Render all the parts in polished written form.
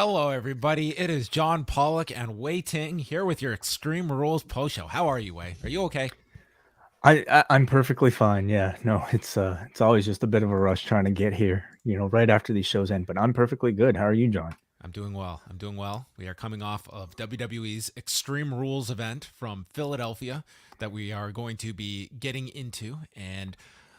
Hello, everybody. It is John Pollock and Wai Ting here with your Extreme Rules post show. How are you, Wai? Are you okay? I'm perfectly fine. Yeah, no, it's always just a bit of a rush trying to get here, right after these shows end. But I'm perfectly good. How are you, John? I'm doing well. We are coming off of WWE's Extreme Rules event from Philadelphia that we are going to be getting into. And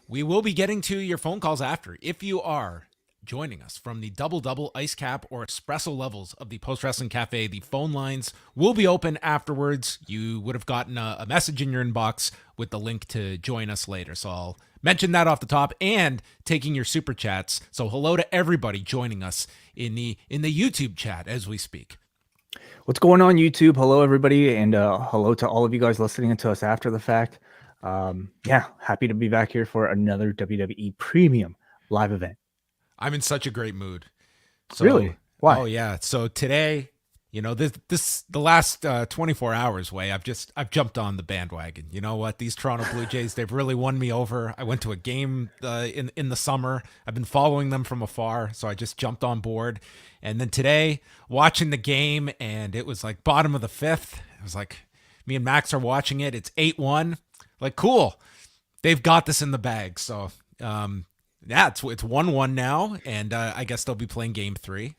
we will be getting to your phone calls after. If you are joining us from the double ice cap or espresso levels of the Post Wrestling Cafe, the phone lines will be open afterwards. You would have gotten a message in your inbox with the link to join us later. So I'll mention that off the top and taking your super chats. So hello to everybody joining us in the YouTube chat as we speak. What's going on, YouTube? Hello, everybody, and hello to all of you guys listening to us after the fact. Yeah, happy to be back here for another WWE Premium live event. I'm in such a great mood. So, Really? Why? Oh yeah. So today, the last 24 hours, I've jumped on the bandwagon. You know what? These Toronto Blue Jays, they've really won me over. I went to a game in the summer. I've been following them from afar, so I just jumped on board. And then today, watching the game, and it was like bottom of the fifth. It was like me and Max are watching it. It's 8-1. Like, cool. They've got this in the bag. So, yeah, it's 1-1 now, and I guess they'll be playing game 3.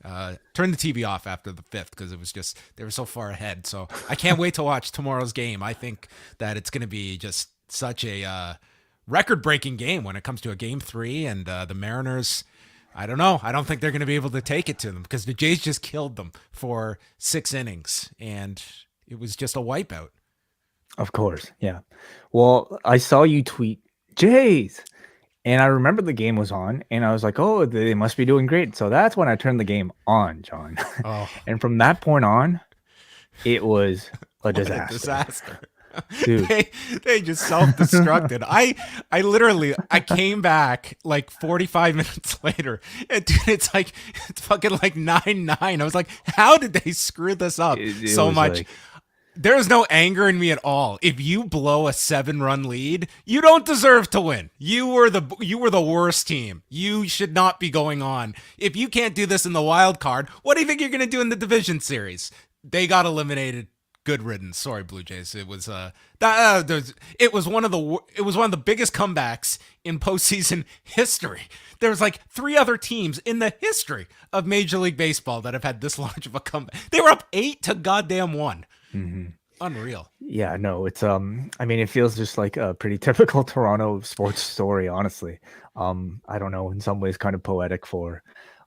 Turn the TV off after the 5th because it was just they were so far ahead. So I can't wait to watch tomorrow's game. I think that it's going to be just such a record-breaking game when it comes to a game 3, and the Mariners. I don't know. I don't think they're going to be able to take it to them because the Jays just killed them for 6 innings, and it was just a wipeout. Of course, yeah. Well, I saw you tweet Jays. And I remember the game was on, and I was like, oh, they must be doing great. So that's when I turned the game on, John. Oh. And from that point on, it was a disaster. A disaster. Dude. They just self-destructed. I came back like 45 minutes later, and dude, it's fucking like 9-9. I was like, how did they screw this up so much? Like, there is no anger in me at all. If you blow a 7-run lead, you don't deserve to win. You were the worst team. You should not be going on. If you can't do this in the wild card, what do you think you're going to do in the division series? They got eliminated. Good riddance. Sorry, Blue Jays. It was it was one of the biggest comebacks in postseason history. There's like 3 other teams in the history of Major League Baseball that have had this large of a comeback. They were up 8-1. Mm-hmm. Unreal. Yeah, no, it's I mean, it feels just like a pretty typical Toronto sports story, honestly. I don't know, in some ways kind of poetic for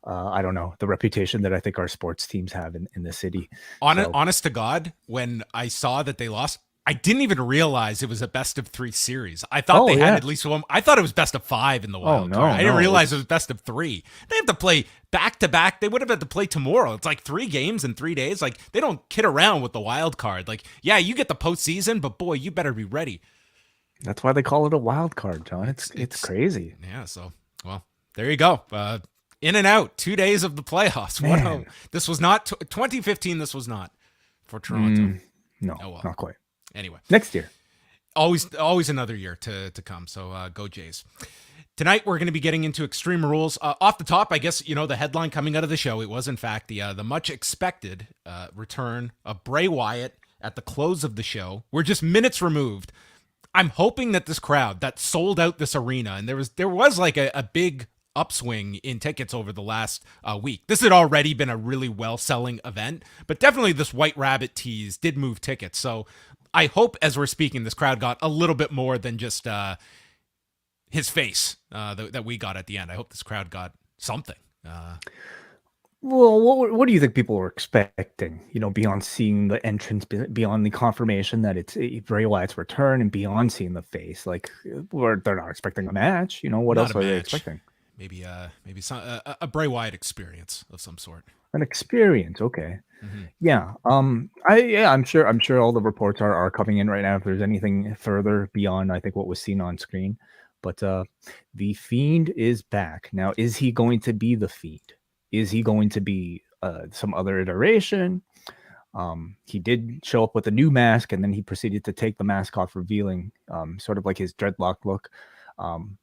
I don't know, the reputation that I think our sports teams have in the city. Honest to God, when I saw that they lost, I didn't even realize it was a best of 3 series. I thought had at least one. I thought it was best of 5 in the wild card. I didn't realize it was best of 3. They have to play back to back. They would have had to play tomorrow. It's like 3 games in 3 days. Like, they don't kid around with the wild card. Like, yeah, you get the postseason, but boy, you better be ready. That's why they call it a wild card, John. It's crazy. Yeah. So, well, there you go. In and out, 2 days of the playoffs. This was not 2015. This was not for Toronto. No, not quite. Anyway, next year. Always another year to come. So go Jays. Tonight we're going to be getting into Extreme Rules. Off the top, I guess the headline coming out of the show. It was in fact the much expected return of Bray Wyatt at the close of the show. We're just minutes removed. I'm hoping that this crowd that sold out this arena, and there was like a big upswing in tickets over the last week. This had already been a really well-selling event, but definitely this White Rabbit tease did move tickets. So I hope as we're speaking, this crowd got a little bit more than just his face that we got at the end. I hope this crowd got something. Well, what do you think people were expecting? Beyond seeing the entrance, beyond the confirmation that it's Bray Wyatt's return, and beyond seeing the face, like they're not expecting a match. What else are they expecting? Maybe some a Bray Wyatt experience of some sort. An experience, okay. Mm-hmm. Yeah. I'm sure all the reports are coming in right now if there's anything further beyond I think what was seen on screen. But the Fiend is back. Now, is he going to be the Fiend? Is he going to be some other iteration? He did show up with a new mask, and then he proceeded to take the mask off, revealing sort of like his dreadlock look.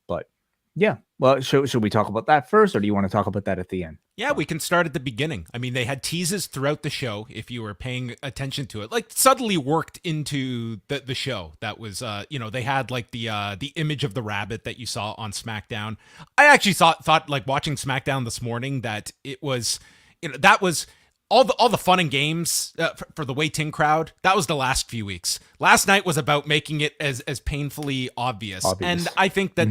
But Yeah. Well, should we talk about that first, or do you want to talk about that at the end? Yeah, we can start at the beginning. I mean, they had teases throughout the show, if you were paying attention to it, like subtly worked into the show. That was, they had like the image of the rabbit that you saw on SmackDown. I actually thought like watching SmackDown this morning that it was, that was all the fun and games for the Wai Ting crowd. That was the last few weeks. Last night was about making it as painfully obvious. And I think that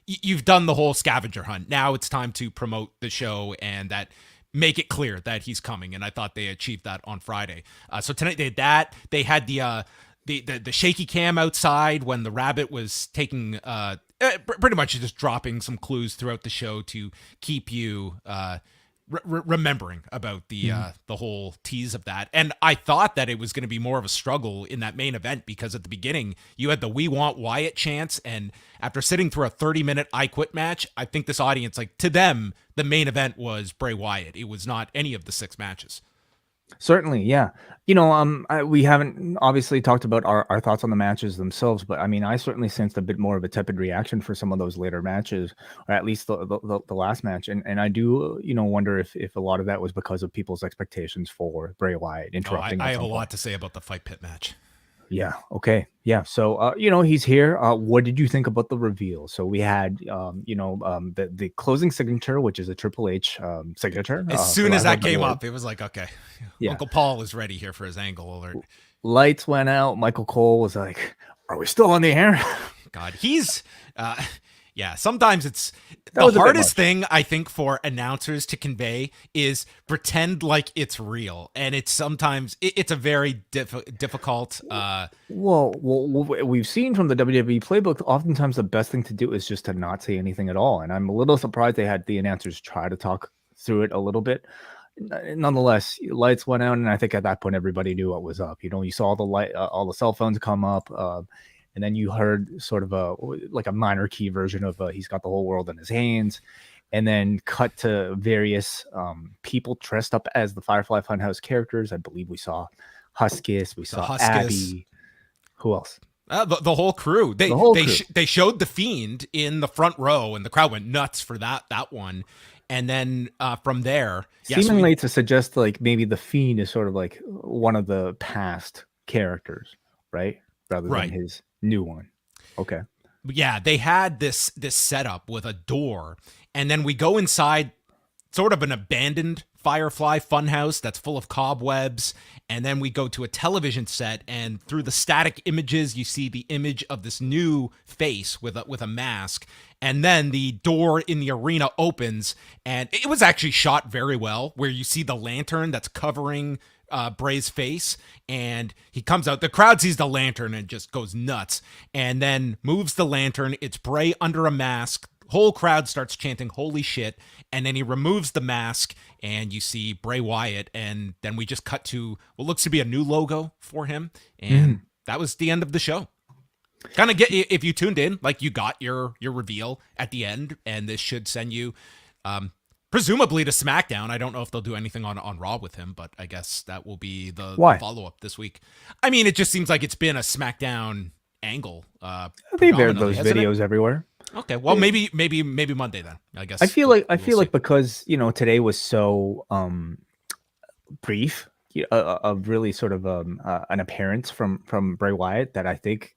you've done the whole scavenger hunt. Now it's time to promote the show and that make it clear that he's coming. And I thought they achieved that on Friday. So tonight they had that. They had the shaky cam outside when the rabbit was taking pretty much just dropping some clues throughout the show to keep you remembering about the whole tease of that. And I thought that it was going to be more of a struggle in that main event because at the beginning you had the "We Want Wyatt" chants, and after sitting through a 30-minute I Quit match, I think this audience, like, to them, the main event was Bray Wyatt. It was not any of the 6 matches. Certainly, yeah. We haven't obviously talked about our thoughts on the matches themselves, but I mean, I certainly sensed a bit more of a tepid reaction for some of those later matches, or at least the last match. And I do, wonder if a lot of that was because of people's expectations for Bray Wyatt interrupting. I have a lot to say about the Fight Pit match. Yeah. Okay. Yeah. So, he's here. What did you think about the reveal? So we had, the closing signature, which is a Triple H signature. As soon as that came up, it was like, okay, yeah. Uncle Paul is ready here for his angle alert. Lights went out. Michael Cole was like, "Are we still on the air?" God, he's, sometimes it's the hardest thing, I think, for announcers to convey is pretend like it's real. And it's sometimes, it's a very difficult. Well, we've seen from the WWE playbook, oftentimes the best thing to do is just to not say anything at all. And I'm a little surprised they had the announcers try to talk through it a little bit. Nonetheless, lights went out. And I think at that point, everybody knew what was up. You saw all the cell phones come up. And then you heard sort of a minor key version of he's got the whole world in his hands. And then cut to various people dressed up as the Firefly Funhouse characters. I believe we saw Huskus. We saw Abby. Who else? The whole crew. They showed the Fiend in the front row, and the crowd went nuts for that one. And then from there, seemingly to suggest like maybe the Fiend is sort of like one of the past characters, right? Rather than his new one. Okay. Yeah, they had this setup with a door, and then we go inside sort of an abandoned Firefly Funhouse that's full of cobwebs, and then we go to a television set, and through the static images you see the image of this new face with a mask, and then the door in the arena opens, and it was actually shot very well, where you see the lantern that's covering Bray's face, and he comes out. The crowd sees the lantern and just goes nuts, and then moves the lantern. It's Bray under a mask. Whole crowd starts chanting "Holy shit!" And then he removes the mask, and you see Bray Wyatt, and then we just cut to what looks to be a new logo for him, and that was the end of the show. Kind of if you tuned in, like, you got your reveal at the end, and this should send you presumably to SmackDown. I don't know if they'll do anything on Raw with him, but I guess that will be the follow-up this week. I mean, it just seems like it's been a SmackDown angle. They've aired those videos everywhere. Okay, well, maybe Monday then, I guess. I feel like because, today was so brief, of really sort of an appearance from Bray Wyatt, that I think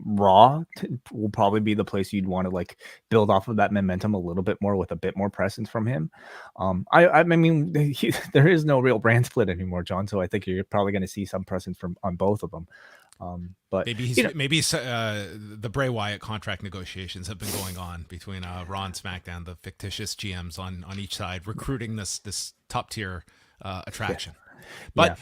Raw will probably be the place you'd want to like build off of that momentum a little bit more, with a bit more presence from him. I mean, there is no real brand split anymore, John. So I think you're probably going to see some presence on both of them. But maybe the Bray Wyatt contract negotiations have been going on between Raw and SmackDown, the fictitious GMs on each side recruiting this top tier attraction. But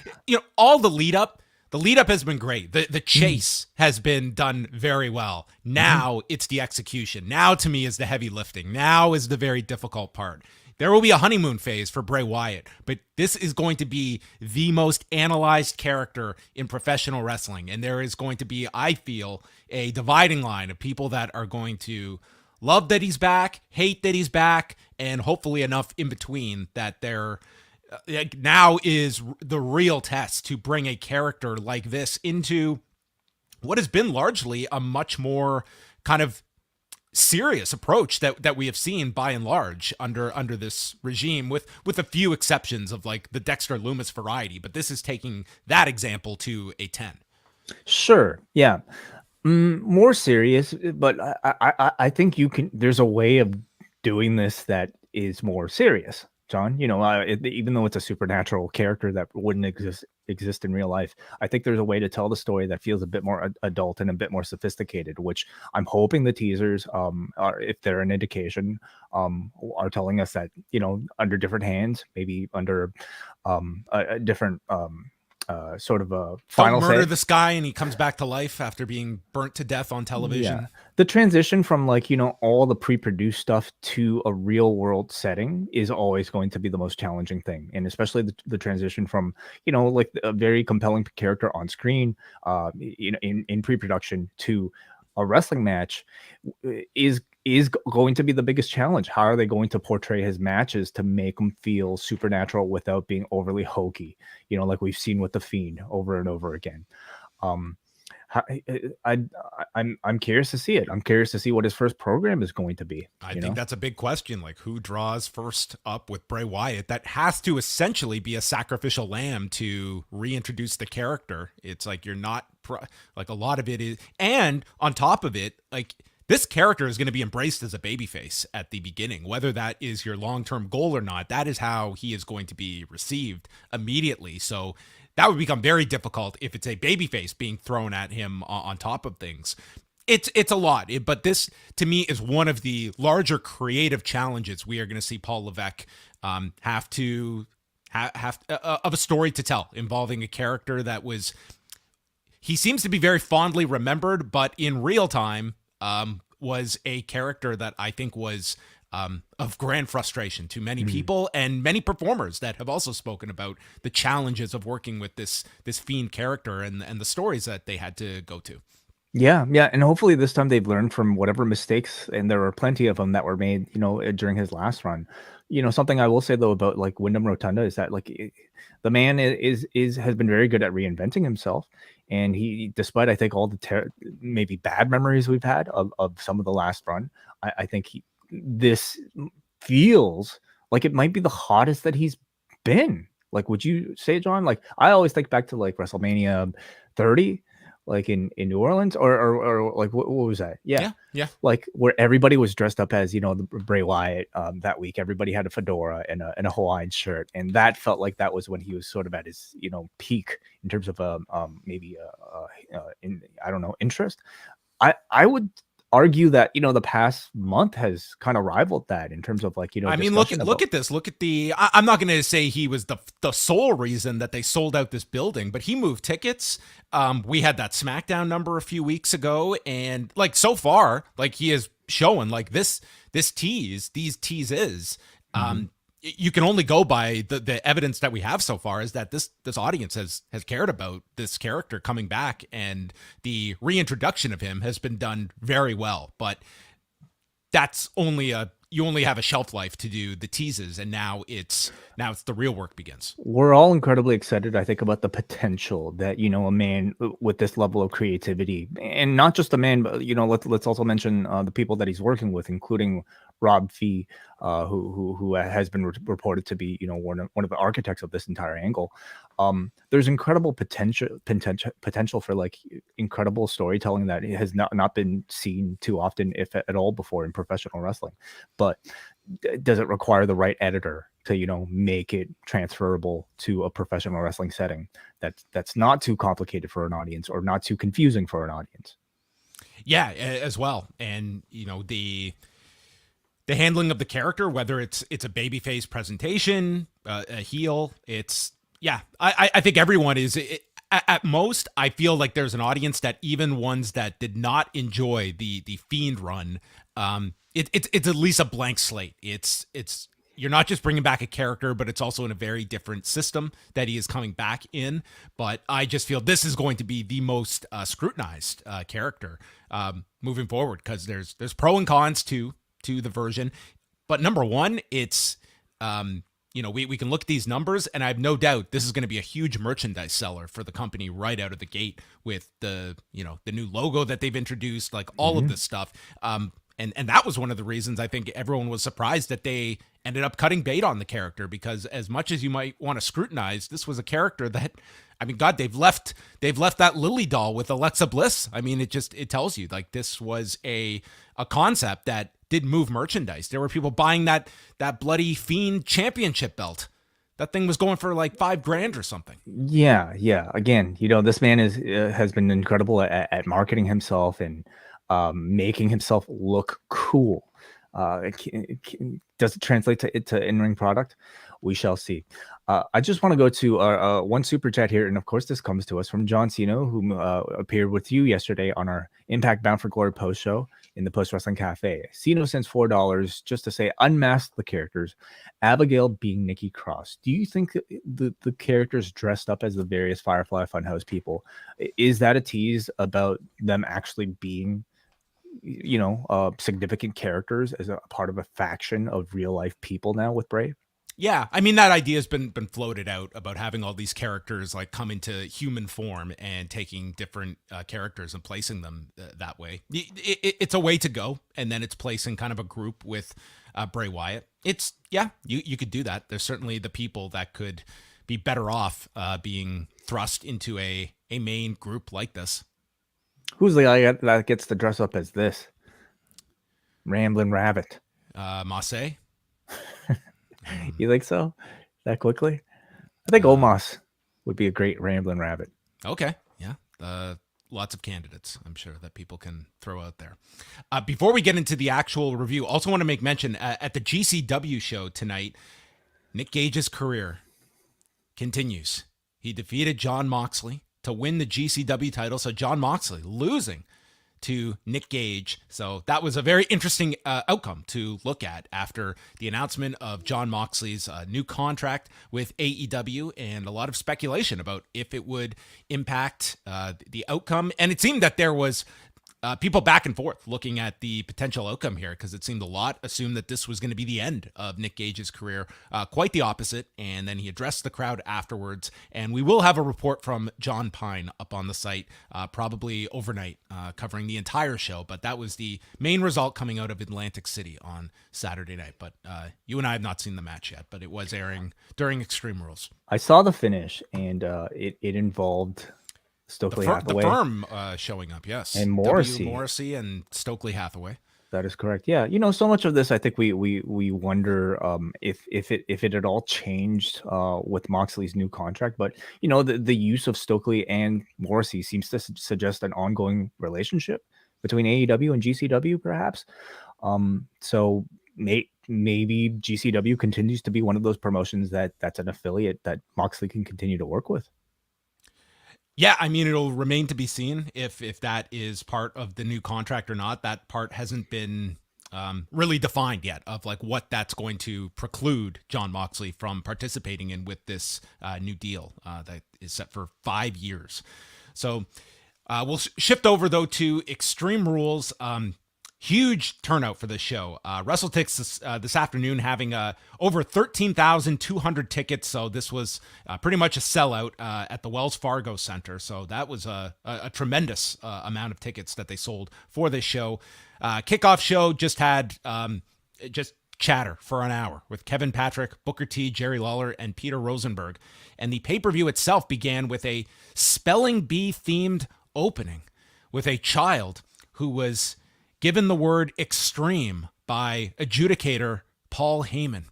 all the lead up has been great. The chase has been done very well. Now it's the execution. Now, to me, is the heavy lifting. Now is the very difficult part. There will be a honeymoon phase for Bray Wyatt, but this is going to be the most analyzed character in professional wrestling. And there is going to be, I feel, a dividing line of people that are going to love that he's back, hate that he's back, and hopefully enough in between that they're now is the real test to bring a character like this into what has been largely a much more kind of serious approach that we have seen by and large under this regime, with a few exceptions of like the Dexter Loomis variety. But this is taking that example to a 10. Sure. Yeah. More serious, but I think you can. There's a way of doing this that is more serious, John. Even though it's a supernatural character that wouldn't exist in real life, I think there's a way to tell the story that feels a bit more adult and a bit more sophisticated. Which I'm hoping the teasers, are, if they're an indication, are telling us that under different hands, maybe under a different sort of a final Don't murder say. this guy and he comes back to life after being burnt to death on television. Yeah. The transition from all the pre-produced stuff to a real world setting is always going to be the most challenging thing. And especially the transition from, like a very compelling character on screen, in pre-production to a wrestling match is going to be the biggest challenge. How are they going to portray his matches to make them feel supernatural without being overly hokey? Like we've seen with the Fiend over and over again. I'm curious to see it. I'm curious to see what his first program is going to be. I think that's a big question. Like, who draws first up with Bray Wyatt? That has to essentially be a sacrificial lamb to reintroduce the character. It's like you're not like a lot of it is, and on top of it, like this character is going to be embraced as a babyface at the beginning, whether that is your long-term goal or not. That is how he is going to be received immediately. So that would become very difficult if it's a babyface being thrown at him on top of things. It's a lot, but this to me is one of the larger creative challenges we are going to see Paul Levesque have to have of a story to tell involving a character that he seems to be very fondly remembered, but in real time was a character that I think was of grand frustration to many people and many performers that have also spoken about the challenges of working with this Fiend character and the stories that they had to go to. Yeah, and hopefully this time they've learned from whatever mistakes, and there were plenty of them that were made, during his last run. Something I will say though about like Wyndham Rotunda is that the man is has been very good at reinventing himself, and he, despite I think all the maybe bad memories we've had of some of the last run, I think this feels like it might be the hottest that he's been. Like, would you say, John? Like, I always think back to like WrestleMania 30. Like in New Orleans or like what was that? Yeah. Like where everybody was dressed up as the Bray Wyatt that week. Everybody had a fedora and a Hawaiian shirt, and that felt like that was when he was sort of at his peak in terms of maybe I don't know, interest. I would argue that the past month has kind of rivaled that in terms of like I mean, look at this. Look at I'm not going to say he was the sole reason that they sold out this building, but he moved tickets. We had that SmackDown number a few weeks ago, and like so far, like he is showing like these teases. You can only go by the evidence that we have so far is that this audience has cared about this character coming back, and the reintroduction of him has been done very well. But that's you only have a shelf life to do the teases, and now it's the real work begins. We're all incredibly excited, I think, about the potential that a man with this level of creativity, and not just a man, but let's also mention the people that he's working with, including Rob Fee, who has been reported to be one of the architects of this entire angle. There's incredible potential for like incredible storytelling that has not been seen too often, if at all, before in professional wrestling. But does it require the right editor to make it transferable to a professional wrestling setting that's not too complicated for an audience or not too confusing for an audience? Yeah, as well. And the handling of the character, whether it's a babyface presentation, a heel, I think everyone is. At most, I feel like there's an audience that even ones that did not enjoy the Fiend run, it's at least a blank slate. It's you're not just bringing back a character, but it's also in a very different system that he is coming back in. But I just feel this is going to be the most scrutinized character moving forward, because there's pro and cons to the version. But number one, it's we can look at these numbers, and I have no doubt this is going to be a huge merchandise seller for the company right out of the gate with the new logo that they've introduced, like all of this stuff. And that was one of the reasons I think everyone was surprised that they ended up cutting bait on the character, because as much as you might want to scrutinize, this was a character that, I mean, God, they've left that Lily doll with Alexa Bliss. I mean, it tells you like this was a concept that did move merchandise. There were people buying that bloody Fiend championship belt. That thing was going for like $5,000 or something. Yeah. Again, this man has been incredible at marketing himself and making himself look cool. Does it translate to in-ring product? We shall see. I just want to go to one super chat here, and of course, this comes to us from John Cena, who appeared with you yesterday on our Impact Bound for Glory post show in the Post Wrestling Cafe. Cena sends $4 just to say unmask the characters, Abigail being Nikki Cross. Do you think the characters dressed up as the various Firefly Funhouse people, is that a tease about them actually being significant characters as a part of a faction of real life people now with Bray? Yeah, I mean, that idea has been floated out about having all these characters like come into human form and taking different characters and placing them that way. It's a way to go, and then it's placing kind of a group with Bray Wyatt. You could do that. There's certainly the people that could be better off being thrust into a main group like this. Who's the guy that gets to dress up as this? Ramblin' Rabbit. Masse? You think so? That quickly? I think Omos would be a great Ramblin' Rabbit. Okay, yeah. Lots of candidates, I'm sure, that people can throw out there. Before we get into the actual review, also want to make mention at the GCW show tonight, Nick Gage's career continues. He defeated Jon Moxley to win the GCW title. So Jon Moxley losing to Nick Gage. So that was a very interesting outcome to look at after the announcement of Jon Moxley's new contract with AEW, and a lot of speculation about if it would impact the outcome. And it seemed that there was people back and forth looking at the potential outcome here, because it seemed a lot assumed that this was going to be the end of Nick Gage's career. Quite the opposite. And then he addressed the crowd afterwards. And we will have a report from John Pine up on the site probably overnight covering the entire show. But that was the main result coming out of Atlantic City on Saturday night. But you and I have not seen the match yet, but it was airing during Extreme Rules. I saw the finish, and it involved Stokely Hathaway. The Firm showing up, yes. And Morrissey. W. Morrissey and Stokely Hathaway. That is correct. Yeah, so much of this, I think we wonder if it at all changed with Moxley's new contract. But the use of Stokely and Morrissey seems to suggest an ongoing relationship between AEW and GCW, perhaps. So maybe GCW continues to be one of those promotions that's an affiliate that Moxley can continue to work with. Yeah, I mean, it'll remain to be seen if that is part of the new contract or not. That part hasn't been really defined yet, of like what that's going to preclude Jon Moxley from participating in with this new deal that is set for 5 years. So we'll shift over, though, to Extreme Rules. Huge turnout for this show. WrestleTix this afternoon having over 13,200 tickets. So this was pretty much a sellout at the Wells Fargo Center. So that was a tremendous amount of tickets that they sold for this show. Kickoff show just had just chatter for an hour with Kevin Patrick, Booker T, Jerry Lawler, and Peter Rosenberg. And the pay-per-view itself began with a spelling bee themed opening with a child who was given the word extreme by adjudicator Paul Heyman.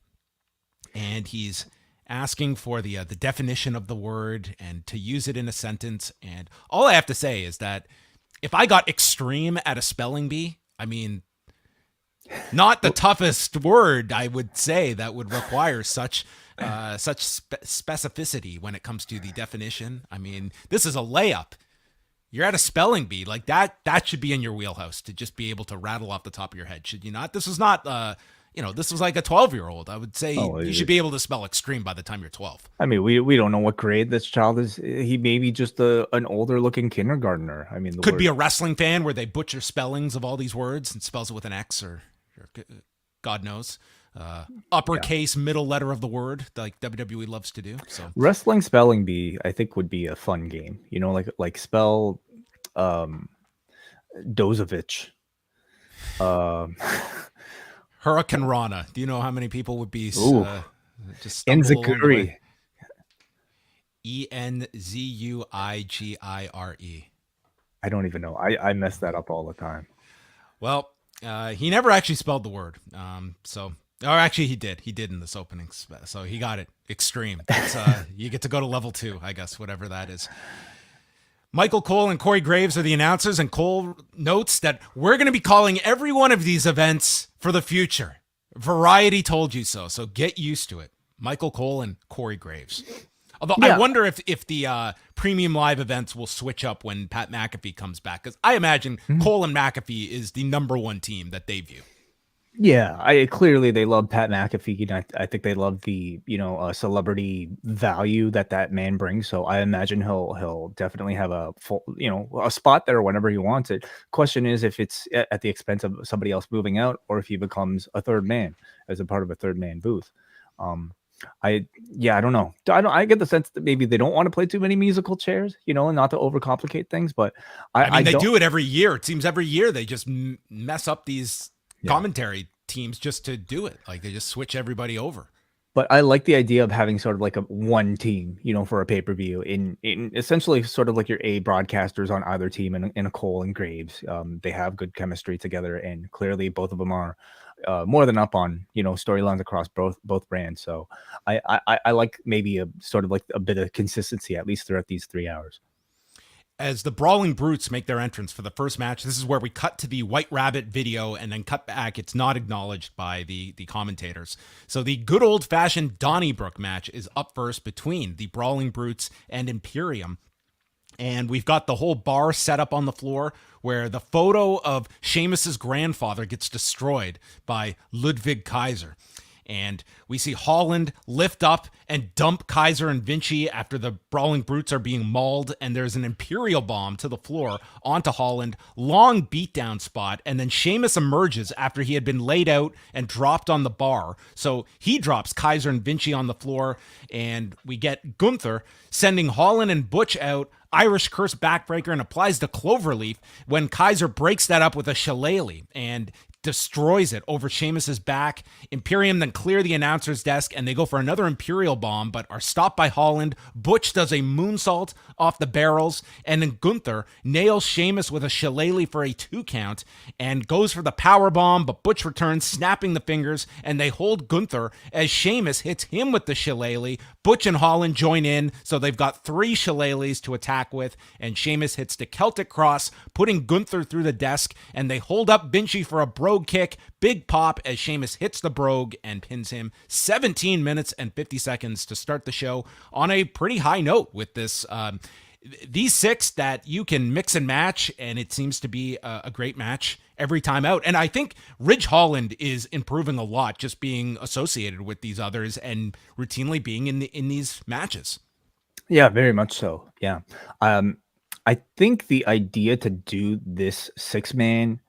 And he's asking for the definition of the word and to use it in a sentence. And all I have to say is that if I got extreme at a spelling bee, I mean, not the toughest word, I would say, that would require such specificity when it comes to the definition. I mean, this is a layup. You're at a spelling bee, like that should be in your wheelhouse to just be able to rattle off the top of your head, should you not? This is not, this was like a 12-year-old. I would say you should be able to spell extreme by the time you're 12. I mean, we don't know what grade this child is. He may be just an older-looking kindergartner. I mean, could be a wrestling fan where they butcher spellings of all these words and spells it with an X or God knows. Uppercase middle letter of the word, like WWE loves to do. So wrestling spelling bee, I think, would be a fun game. Like spell Dozovich Um, Hurricane Rana. Do you know how many people would be ooh, just stumble along the way? Enziguri. Enzuigire. I don't even know. I mess that up all the time. Well, he never actually spelled the word. Or actually, he did. He did in this opening. So he got it. Extreme. That's you get to go to level 2, I guess, whatever that is. Michael Cole and Corey Graves are the announcers, and Cole notes that we're going to be calling every one of these events for the future. Variety told you so, so get used to it. Michael Cole and Corey Graves. Although I wonder if the premium live events will switch up when Pat McAfee comes back, because I imagine Cole and McAfee is the number one team that they view. Yeah, I clearly they love Pat McAfee, and I think they love the celebrity value that man brings. So I imagine he'll definitely have a full a spot there whenever he wants it. Question is if it's at the expense of somebody else moving out, or if he becomes a third man as a part of a third man booth. I don't know. I get the sense that maybe they don't want to play too many musical chairs, and not to overcomplicate things. But I mean, they do it every year. It seems every year they just mess up these commentary teams just to do it. Like they just switch everybody over. But I like the idea of having sort of like a one team, for a pay-per-view in essentially sort of like your A broadcasters on either team in a Cole and Graves. They have good chemistry together, and clearly both of them are more than up on, storylines across both brands. So I like maybe a sort of like a bit of consistency, at least throughout these 3 hours. As the Brawling Brutes make their entrance for the first match, this is where we cut to the White Rabbit video and then cut back. It's not acknowledged by the commentators. So the good old-fashioned Donnybrook match is up first between the Brawling Brutes and Imperium. And we've got the whole bar set up on the floor where the photo of Sheamus's grandfather gets destroyed by Ludwig Kaiser. And we see Holland lift up and dump Kaiser and Vinci after the Brawling Brutes are being mauled, and there's an Imperial bomb to the floor onto Holland, long beatdown spot, and then Sheamus emerges after he had been laid out and dropped on the bar. So he drops Kaiser and Vinci on the floor, and we get Gunther sending Holland and Butch out, Irish curse backbreaker, and applies the cloverleaf when Kaiser breaks that up with a shillelagh and destroys it over Sheamus's back. Imperium then clear the announcer's desk and they go for another Imperial bomb, but are stopped by Holland. Butch does a moonsault off the barrels, and then Gunther nails Sheamus with a shillelagh for a 2 count and goes for the power bomb, but Butch returns, snapping the fingers, and they hold Gunther as Sheamus hits him with the shillelagh. Butch and Holland join in, so they've got 3 shillelaghs to attack with, and Sheamus hits the Celtic Cross, putting Gunther through the desk, and they hold up Vinci for a brogue kick. Big pop as Sheamus hits the brogue and pins him. 17 minutes and 50 seconds to start the show on a pretty high note with this. These 6 that you can mix and match, and it seems to be a great match every time out. And I think Ridge Holland is improving a lot just being associated with these others and routinely being in these matches. Yeah, very much so. Yeah. I think the idea to do this 6-man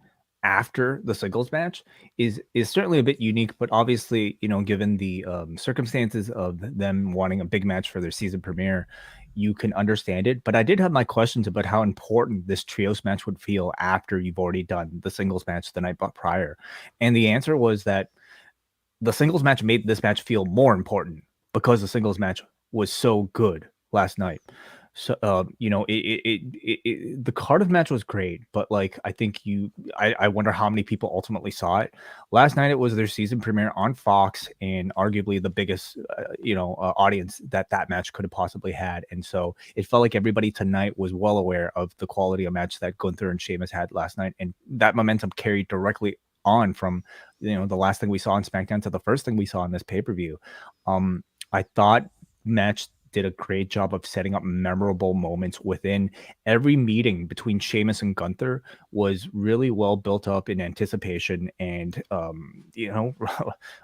after the singles match is certainly a bit unique, but obviously, given the circumstances of them wanting a big match for their season premiere, you can understand it. But I did have my questions about how important this trios match would feel after you've already done the singles match the night prior. And the answer was that the singles match made this match feel more important because the singles match was so good last night. So, the Cardiff match was great, but like, I think I wonder how many people ultimately saw it. Last night, it was their season premiere on Fox and arguably the biggest, audience that match could have possibly had. And so it felt like everybody tonight was well aware of the quality of match that Gunther and Sheamus had last night. And that momentum carried directly on from, the last thing we saw on SmackDown to the first thing we saw in this pay-per-view. I thought match did a great job of setting up memorable moments within every meeting between Sheamus and Gunther was really well built up in anticipation and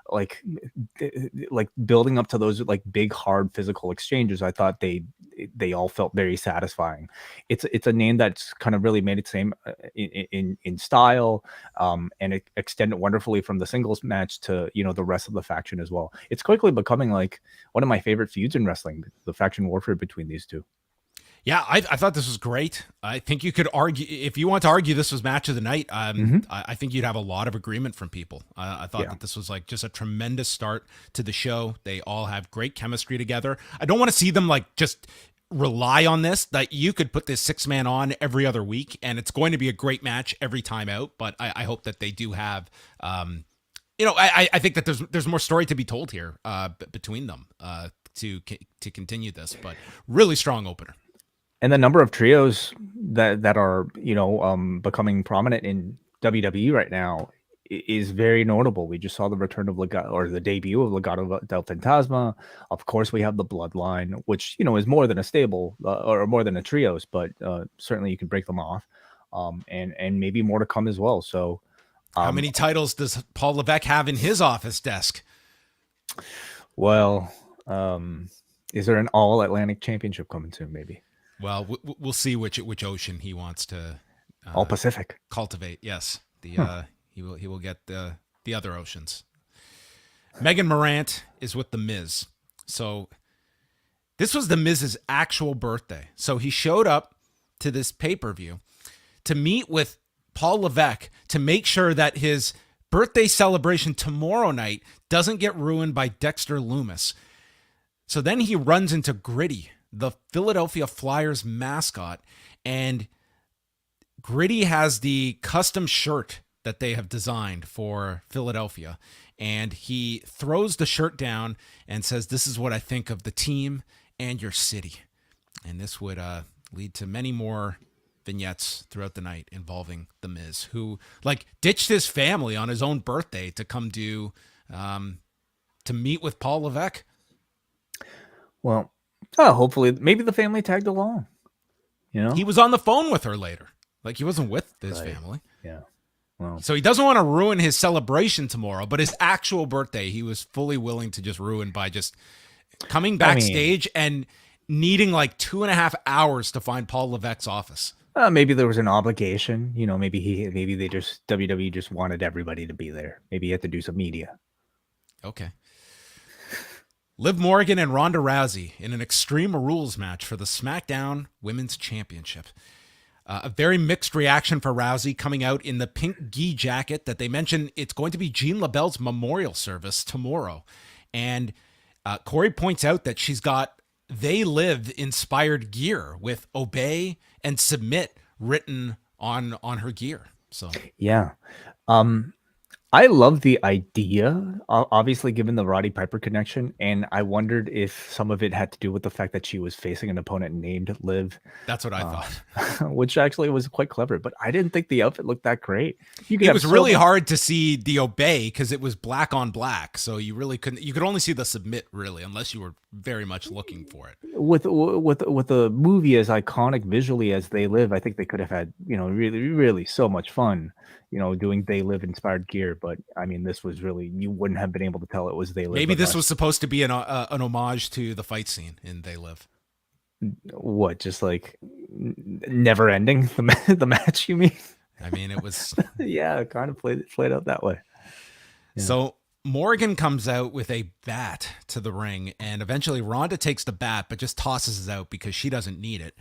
like building up to those like big hard physical exchanges. I thought they all felt very satisfying. It's a name that's kind of really made its name in style, and it extended wonderfully from the singles match to the rest of the faction as well. It's quickly becoming like one of my favorite feuds in wrestling, the faction warfare between these two. Yeah, I thought this was great. I think you could argue, if you want to argue this was match of the night, Hmm. I think you'd have a lot of agreement from people. I thought Yeah. that this was like just a tremendous start to the show. They all have great chemistry together. I don't want to see them like just rely on this, that you could put this 6-man on every other week and it's going to be a great match every time out. But I hope that they do have, I think that there's more story to be told here between them to continue this, but really strong opener. And the number of trios that are becoming prominent in WWE right now is very notable. We just saw the return of Legado, or the debut of Legado del Fantasma. Of course, we have the Bloodline, which is more than a stable or more than a trios, but certainly you can break them off, and maybe more to come as well. So, how many titles does Paul Levesque have in his office desk? well, is there an All Atlantic Championship coming soon? Maybe. Well, we'll see which ocean he wants to All Pacific cultivate. Yes, he will get the other oceans. Megan Morant is with the Miz, so this was the Miz's actual birthday. So he showed up to this pay-per-view to meet with Paul Levesque to make sure that his birthday celebration tomorrow night doesn't get ruined by Dexter Lumis. So then he runs into Gritty, the Philadelphia Flyers mascot, and Gritty has the custom shirt that they have designed for Philadelphia, and he throws the shirt down and says, "This is what I think of the team and your city." And this would lead to many more vignettes throughout the night involving the Miz, who like ditched his family on his own birthday to come to meet with Paul Levesque. Well, hopefully, maybe the family tagged along. He was on the phone with her later. Like, he wasn't with his Right. family. Yeah. Well, So he doesn't want to ruin his celebration tomorrow, but his actual birthday, he was fully willing to just ruin by just coming backstage and needing like 2.5 hours to find Paul Levesque's office. maybe there was an obligation. Maybe they just WWE just wanted everybody to be there. Maybe you had to do some media. Okay. Liv Morgan and Ronda Rousey in an Extreme Rules match for the SmackDown Women's Championship. A very mixed reaction for Rousey, coming out in the pink gi jacket that they mentioned it's going to be Jean LaBelle's memorial service tomorrow. And Corey points out that she's got They Live inspired gear with obey and submit written on her gear. So Yeah. I love the idea, obviously, given the Roddy Piper connection, and I wondered if some of it had to do with the fact that she was facing an opponent named Liv, that's what I thought. which actually was quite clever. But I didn't think the outfit looked that great. It was really hard to see the obey because it was black on black, so you really couldn't. You could only see the submit really, unless you were very much looking for it. With the movie as iconic visually as They Live. I think they could have had really so much fun. Doing They Live inspired gear, but I mean, this was really, you wouldn't have been able to tell it was They Live. Maybe this was supposed to be an homage to the fight scene in They Live. What, just like never ending the match, you mean? I mean, it was yeah, it kind of played out that way. Yeah. So Morgan comes out with a bat to the ring, and eventually Ronda takes the bat, but just tosses it out because she doesn't need it.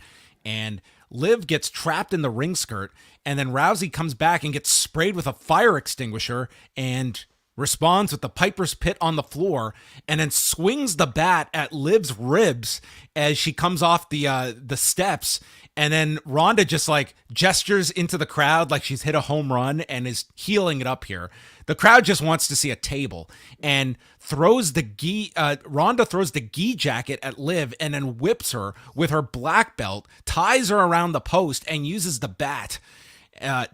And Liv gets trapped in the ring skirt, and then Rousey comes back and gets sprayed with a fire extinguisher and responds with the Piper's Pit on the floor, and then swings the bat at Liv's ribs as she comes off the steps. And then Ronda just like gestures into the crowd like she's hit a home run and is healing it up here. The crowd just wants to see a table, and throws the gi. Ronda throws the gi jacket at Liv and then whips her with her black belt, ties her around the post, and uses the bat.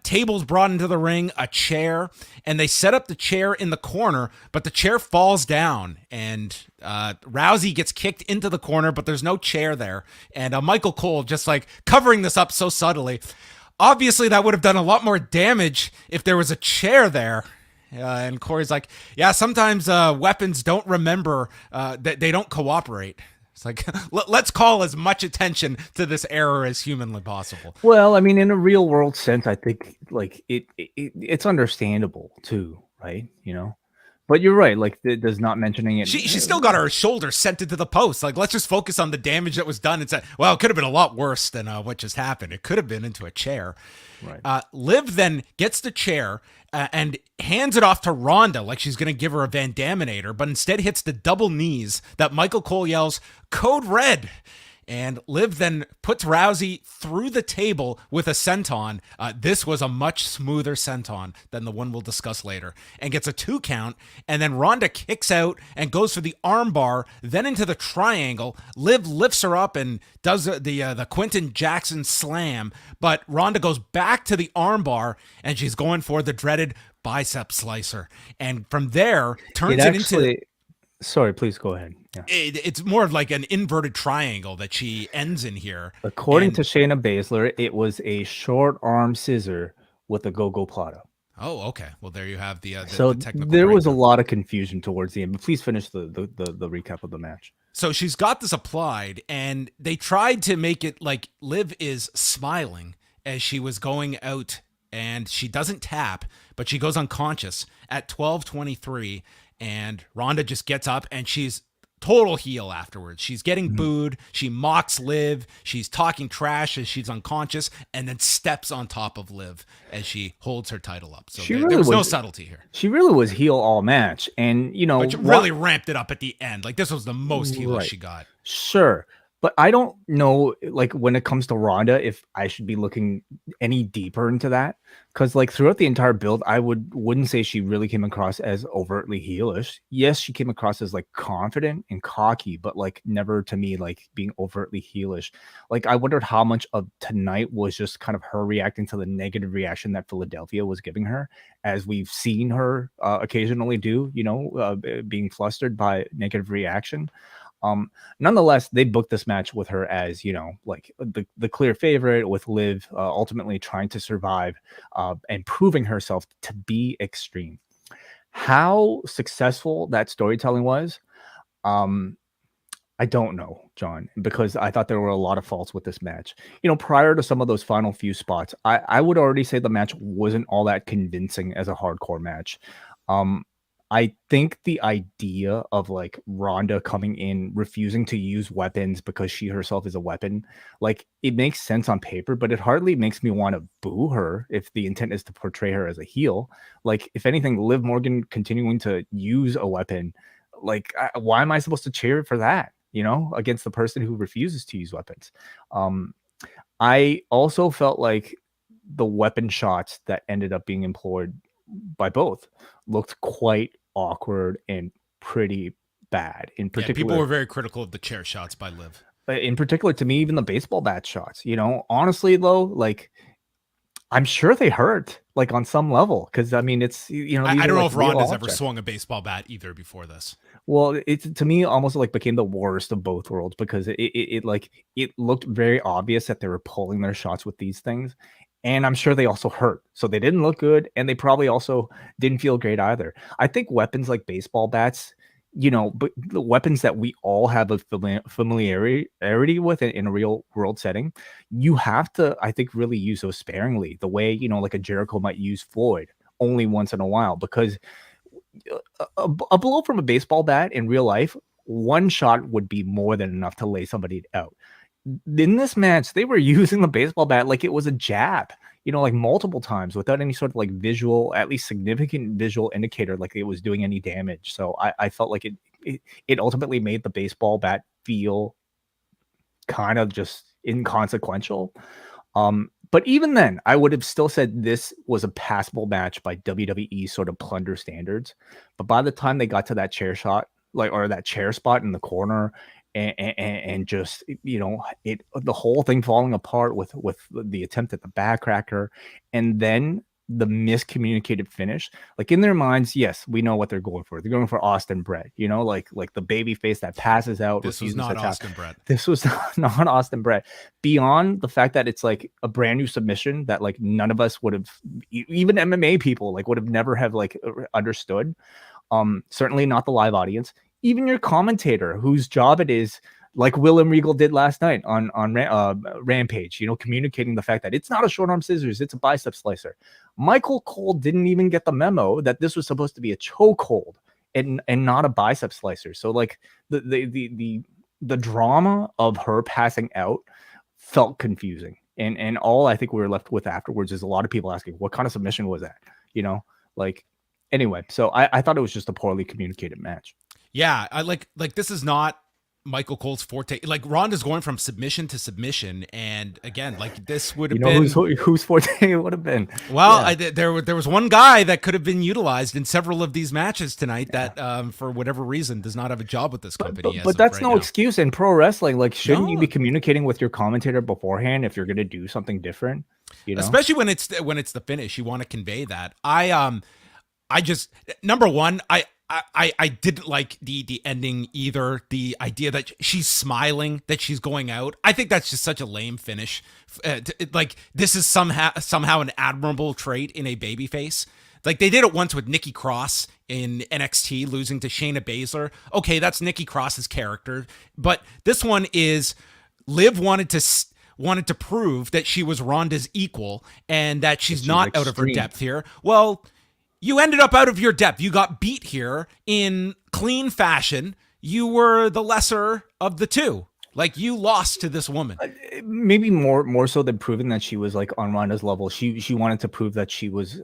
Tables brought into the ring, a chair, and they set up the chair in the corner, but the chair falls down, and Rousey gets kicked into the corner, but there's no chair there. And Michael Cole just like covering this up so subtly. Obviously, that would have done a lot more damage if there was a chair there. And Corey's like, yeah, sometimes weapons don't remember, that they don't cooperate. It's like, let's call as much attention to this error as humanly possible. Well, I mean, in a real world sense, I think like it's understandable too, right? But you're right. Like, it does not mentioning it. She still got her shoulder sent into the post. Like, let's just focus on the damage that was done. It's well, it could have been a lot worse than what just happened. It could have been into a chair. Right. Liv then gets the chair and hands it off to Ronda like she's going to give her a Van Daminator, but instead hits the double knees that Michael Cole yells, "Code Red." And Liv then puts Rousey through the table with a senton. This was a much smoother senton than the one we'll discuss later, and gets a 2 count. And then Ronda kicks out and goes for the armbar, then into the triangle. Liv lifts her up and does the Quentin Jackson slam, but Ronda goes back to the armbar, and she's going for the dreaded bicep slicer. And from there, turns it into... Sorry, please go ahead. Yeah. It's more of like an inverted triangle that she ends in here. According to Shayna Baszler, it was a short arm scissor with a go-go plata. Oh, okay. Well, there you have the technical. There was a lot of confusion towards the end, but please finish the recap of the match. So she's got this applied, and they tried to make it like Liv is smiling as she was going out, and she doesn't tap, but she goes unconscious at 12:23. And Ronda just gets up, and she's total heel afterwards. She's getting booed. She mocks Liv. She's talking trash as she's unconscious, and then steps on top of Liv as she holds her title up. So there was no subtlety here. She really was heel all match. And, but really ramped it up at the end. Like, this was the most heel she got. Sure. But I don't know, like, when it comes to Ronda, if I should be looking any deeper into that. Because, like, throughout the entire build, I wouldn't say she really came across as overtly heelish. Yes, she came across as, like, confident and cocky, but, like, never to me, like, being overtly heelish. Like, I wondered how much of tonight was just kind of her reacting to the negative reaction that Philadelphia was giving her, as we've seen her occasionally do, being flustered by negative reaction. Nonetheless, they booked this match with her as, like the clear favorite, with Liv ultimately trying to survive and proving herself to be extreme. How successful that storytelling was, I don't know, John, because I thought there were a lot of faults with this match. Prior to some of those final few spots, I would already say the match wasn't all that convincing as a hardcore match. I think the idea of, like, Ronda coming in, refusing to use weapons because she herself is a weapon, like, it makes sense on paper, but it hardly makes me want to boo her if the intent is to portray her as a heel. Like, if anything, Liv Morgan continuing to use a weapon, like, why am I supposed to cheer for that, against the person who refuses to use weapons? I also felt like the weapon shots that ended up being employed by both looked quite awkward and pretty bad. In particular, people were very critical of the chair shots by Liv. In particular, to me, even the baseball bat shots. Honestly, though, like, I'm sure they hurt, like, on some level, because I mean, it's I don't know if Ronda's ever swung a baseball bat either before this. Well, it to me almost like became the worst of both worlds, because it looked very obvious that they were pulling their shots with these things. And I'm sure they also hurt. So they didn't look good. And they probably also didn't feel great either. I think weapons like baseball bats, but the weapons that we all have a familiarity with in a real world setting, you have to, I think, really use those sparingly. The way, like a Jericho might use Floyd only once in a while. Because a blow from a baseball bat in real life, one shot would be more than enough to lay somebody out. In this match, they were using the baseball bat like it was a jab, like multiple times without any sort of, like, visual, at least significant visual indicator, like it was doing any damage. So I felt like it ultimately made the baseball bat feel kind of just inconsequential. But even then, I would have still said this was a passable match by WWE sort of plunder standards. But by the time they got to that chair shot, or that chair spot in the corner, and just, the whole thing falling apart with the attempt at the backcracker, and then the miscommunicated finish, like, in their minds, yes, we know what they're going for. They're going for Austin Brett, like the baby face that passes out. This was not Austin Brett. This was not Austin Brett. Beyond the fact that it's like a brand new submission that, like, none of us would have, even MMA people, like, would have never have, like, understood. Certainly not the live audience. Even your commentator, whose job it is, like William Regal did last night on Rampage, communicating the fact that it's not a short arm scissors, it's a bicep slicer. Michael Cole didn't even get the memo that this was supposed to be a chokehold and not a bicep slicer. So like the drama of her passing out felt confusing. And all I think we were left with afterwards is a lot of people asking, what kind of submission was that? You know, like anyway, so I thought it was just a poorly communicated match. Yeah, I like this is not Michael Cole's forte. Like Ronda's going from submission to submission, and again, like this would have been whose forte it would have been. Well, yeah. There was one guy that could have been utilized in several of these matches tonight that for whatever reason does not have a job with this company. But that's no excuse in pro wrestling. Like, shouldn't you be communicating with your commentator beforehand if you're going to do something different? You know, especially when it's the finish, you want to convey that. I just, number one, I didn't like the ending either. The idea that she's smiling, that she's going out. I think that's just such a lame finish. Like this is somehow an admirable trait in a babyface. Like they did it once with Nikki Cross in NXT losing to Shayna Baszler. Okay, that's Nikki Cross's character, but this one is Liv wanted to prove that she was Ronda's equal and that she's not out of her depth here. Well, you ended up out of your depth. You got beat here in clean fashion. You were the lesser of the two. Like you lost to this woman. Maybe more so than proving that she was like on Ronda's level. She wanted to prove that she was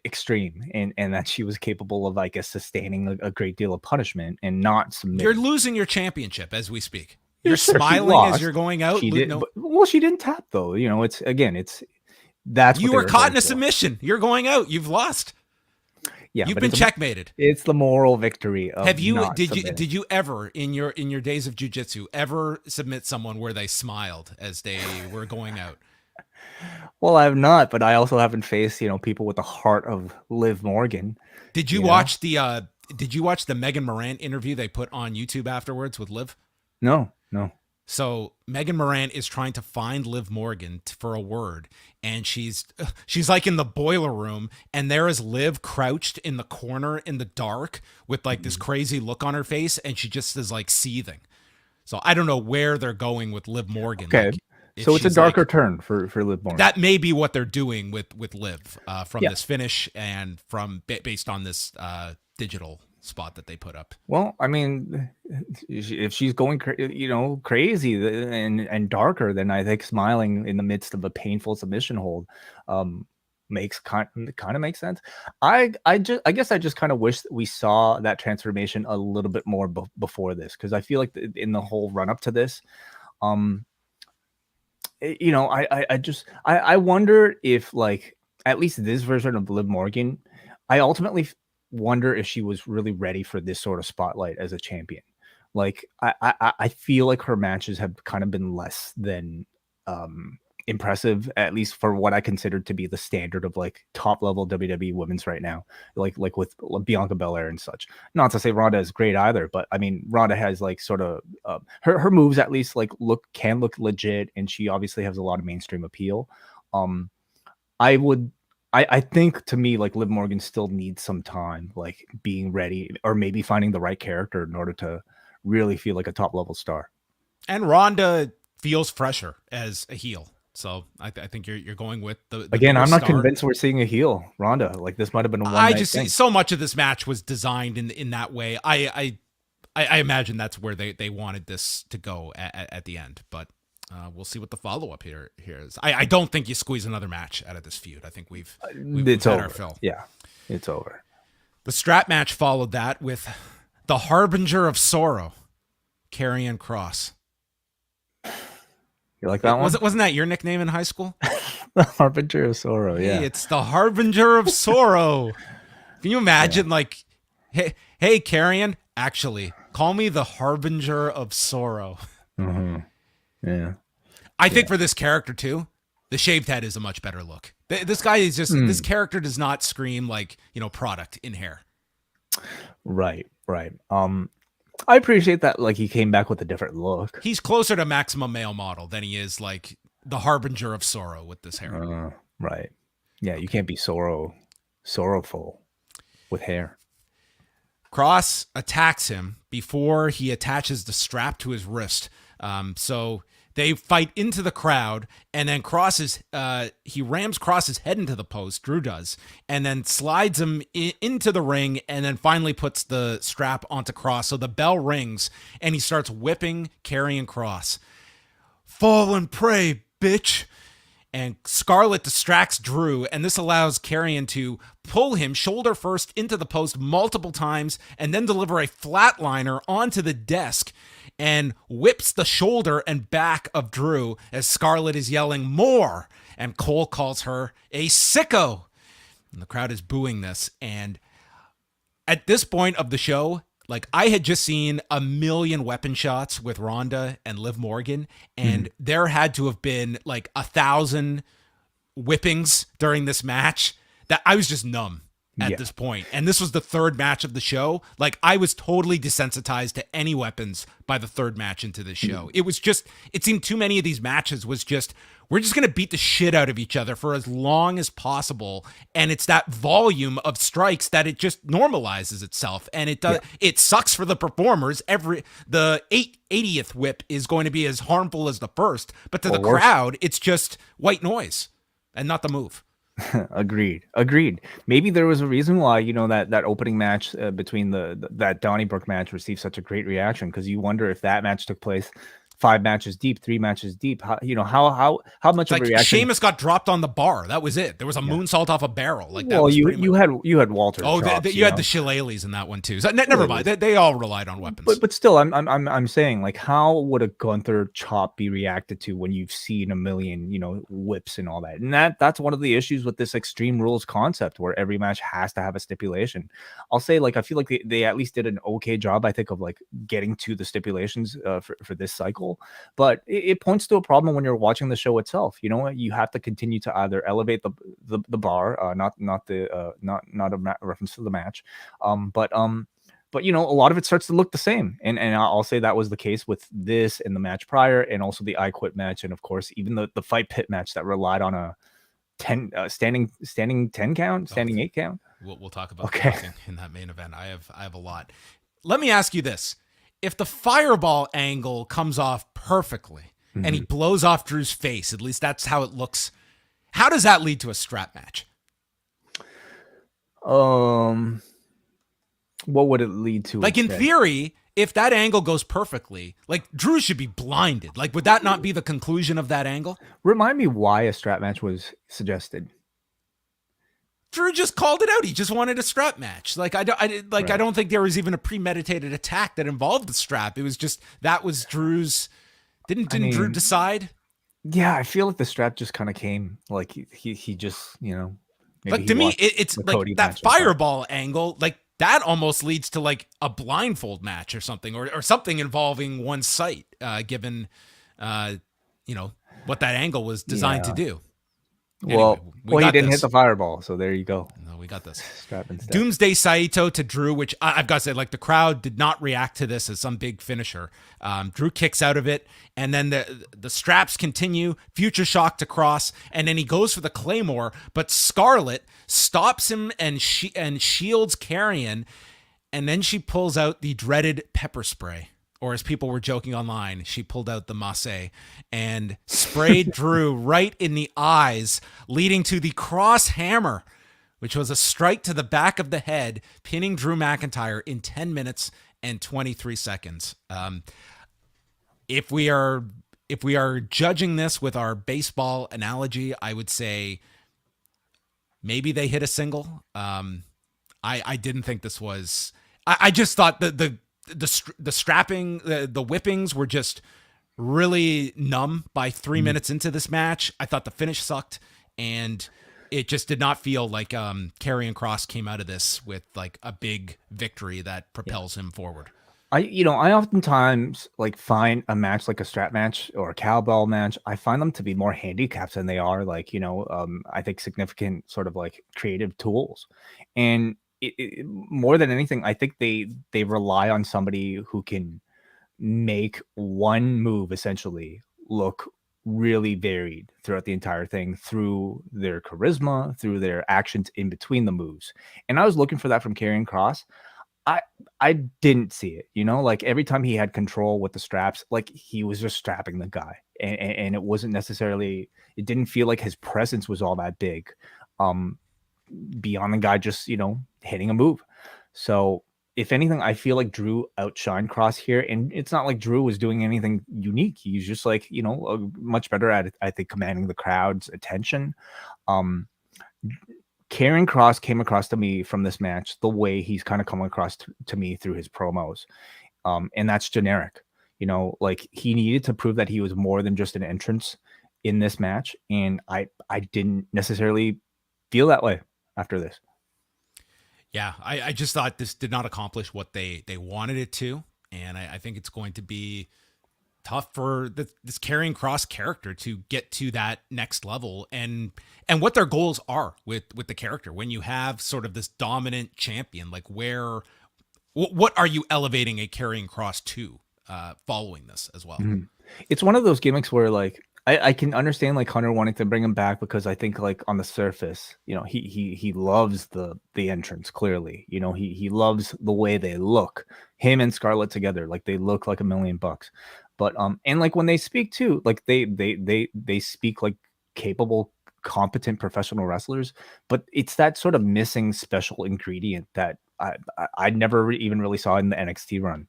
extreme and that she was capable of, I guess, sustaining a great deal of punishment and not submitting. You're losing your championship as we speak. You're smiling as you're going out. She didn't tap though. You know, that's you were caught in a submission. You're going out. You've lost. Yeah, you've been checkmated. It's the moral victory of did you ever in your days of jiu-jitsu ever submit someone where they smiled as they were going out? Well, I have not, but I also haven't faced, people with the heart of Liv Morgan. Did you watch the Megan Moran interview they put on YouTube afterwards with Liv? No. So Megan Moran is trying to find Liv Morgan for a word, and she's like in the boiler room, and there is Liv crouched in the corner in the dark with like this crazy look on her face, and she just is like seething. So I don't know where they're going with Liv Morgan. Okay, like, so it's a darker turn for Liv Morgan. That may be what they're doing with Liv from this finish and from based on this digital spot that they put up. Well, I mean, if she's going crazy and darker, then I think smiling in the midst of a painful submission hold makes kind of makes sense. I guess I just kind of wish that we saw that transformation a little bit more before this, because I feel like in the whole run up to this, I wonder if, like, at least this version of Liv Morgan, I ultimately wonder if she was really ready for this sort of spotlight as a champion. Like I feel like her matches have kind of been less than impressive, at least for what I consider to be the standard of like top level WWE women's right now, like with Bianca Belair and such. Not to say Ronda is great either, but I mean Ronda has like sort of her moves at least like can look legit, and she obviously has a lot of mainstream appeal. I think, to me, like Liv Morgan still needs some time, like being ready or maybe finding the right character in order to really feel like a top level star. And Ronda feels fresher as a heel. So I think you're going with the again. I'm not convinced we're seeing a heel Ronda. Like this might have been a one-night thing. So much of this match was designed in that way. I imagine that's where they wanted this to go at the end, but we'll see what the follow-up here is. I don't think you squeeze another match out of this feud. I think we've had over. Our fill. Yeah, it's over. The strap match followed that with the Harbinger of Sorrow, Karrion Kross. You like that one? Wasn't that your nickname in high school? The Harbinger of Sorrow, yeah. Hey, it's the Harbinger of Sorrow. Can you imagine, like, hey, Karrion, actually, call me the Harbinger of Sorrow. Mm-hmm. Yeah. I think for this character too, the shaved head is a much better look. This guy is just this character does not scream like, product in hair. Right. I appreciate that, like, he came back with a different look. He's closer to maximum male model than he is like the Harbinger of Sorrow with this hair. Right. Yeah, you can't be sorrowful with hair. Kross attacks him before he attaches the strap to his wrist. So They fight into the crowd, and then he rams Kross's head into the post, Drew does, and then slides him into the ring, and then finally puts the strap onto Kross. So the bell rings, and he starts whipping Karrion Kross. Fall and pray, bitch. And Scarlett distracts Drew, and this allows Karrion to pull him shoulder first into the post multiple times, and then deliver a flatliner onto the desk, and whips the shoulder and back of Drew as Scarlett is yelling more, and Cole calls her a sicko. And the crowd is booing this. And at this point of the show, like, I had just seen a million weapon shots with Ronda and Liv Morgan, and there had to have been like 1,000 whippings during this match that I was just numb at this point. And this was the third match of the show. Like, I was totally desensitized to any weapons by the third match into the show. It was just, it seemed too many of these matches was just, we're just going to beat the shit out of each other for as long as possible. And it's that volume of strikes that it just normalizes itself. And it does, it sucks for the performers. The 80th whip is going to be as harmful as the first, but to the crowd, it's just white noise and not the move. Agreed. Maybe there was a reason why, you know, that opening match between that Donnybrook match received such a great reaction, because you wonder if that match took place 5 matches deep, 3 matches deep, how much of a reaction. Sheamus got dropped on the bar. That was it. There was a moonsault off a barrel. Like, that. Well, you had Walter. Oh, you had the shillelaghs in that one too. So never mind. They all relied on weapons. But still, I'm saying, like, how would a Gunther chop be reacted to when you've seen a million, you know, whips and all that? And that's one of the issues with this Extreme Rules concept, where every match has to have a stipulation. I'll say, like, I feel like they at least did an okay job, I think, of like getting to the stipulations for this cycle. But it points to a problem when you're watching the show itself. You know, you have to continue to either elevate the bar, not a reference to the match, but you know, a lot of it starts to look the same, and I'll say that was the case with this and the match prior, and also the I Quit match, and of course even the fight pit match that relied on a 10 standing 10 count, standing 8 count. We'll talk about in that main event. I have a lot. Let me ask you this. If the fireball angle comes off perfectly and he blows off Drew's face, at least that's how it looks, how does that lead to a strap match? What would it lead to? Like, in theory, if that angle goes perfectly, like, Drew should be blinded. Like, would that not be the conclusion of that angle? Remind me why a strap match was suggested. Drew just called it out. He just wanted a strap match. Like, I don't think there was even a premeditated attack that involved the strap. It was just, that was Drew's. Didn't Drew decide? Yeah, I feel like the strap just kind of came. Like, he just, you know. Like, to me, it's like that fireball angle. Like, that almost leads to like a blindfold match or something, or something involving one sight, given, you know, what that angle was designed to do. Anyway, well, he didn't hit the fireball, so there you go. No, we got this. Strap instead. Doomsday Saito to Drew, which I've got to say, like, the crowd did not react to this as some big finisher. Drew kicks out of it, and then the straps continue. Future shock to Kross, and then he goes for the Claymore, but Scarlett stops him and shields Karrion, and then she pulls out the dreaded pepper spray. Or as people were joking online, she pulled out the masse and sprayed Drew right in the eyes, leading to the Kross hammer, which was a strike to the back of the head, pinning Drew McIntyre in 10 minutes and 23 seconds. If we are judging this with our baseball analogy, I would say maybe they hit a single. I didn't think this was. I just thought the strapping, the whippings were just really numb by 3 minutes into this match. I thought the finish sucked, and it just did not feel like Karrion Kross came out of this with like a big victory that propels him forward. I oftentimes like find a match like a strap match or a cowbell match. I find them to be more handicaps than they are like, I think significant sort of like creative tools. And more than anything, I think they rely on somebody who can make one move essentially look really varied throughout the entire thing, through their charisma, through their actions in between the moves. And I was looking for that from Karrion Kross. I didn't see it, like every time he had control with the straps, like he was just strapping the guy, and it wasn't necessarily, it didn't feel like his presence was all that big, um, beyond the guy just hitting a move. So if anything, I feel like Drew outshined Kross here, and it's not like Drew was doing anything unique. He's just like much better at I think commanding the crowd's attention. Um, Karrion Kross came across to me from this match the way he's kind of come across to me through his promos. And that's generic. Like he needed to prove that he was more than just an entrance in this match. And I didn't necessarily feel that way after this. Yeah, I just thought this did not accomplish what they wanted it to. And I think it's going to be tough for this Karrion Kross character to get to that next level, and what their goals are with the character. When you have sort of this dominant champion, like what are you elevating a Karrion Kross to following this as well? Mm-hmm. It's one of those gimmicks where like I can understand like Hunter wanting to bring him back, because I think like on the surface, he loves the entrance. Clearly, he loves the way they look. Him and Scarlett together, like they look like $1 million. But and like when they speak too, like they speak like capable, competent professional wrestlers. But it's that sort of missing special ingredient that I never even really saw in the NXT run.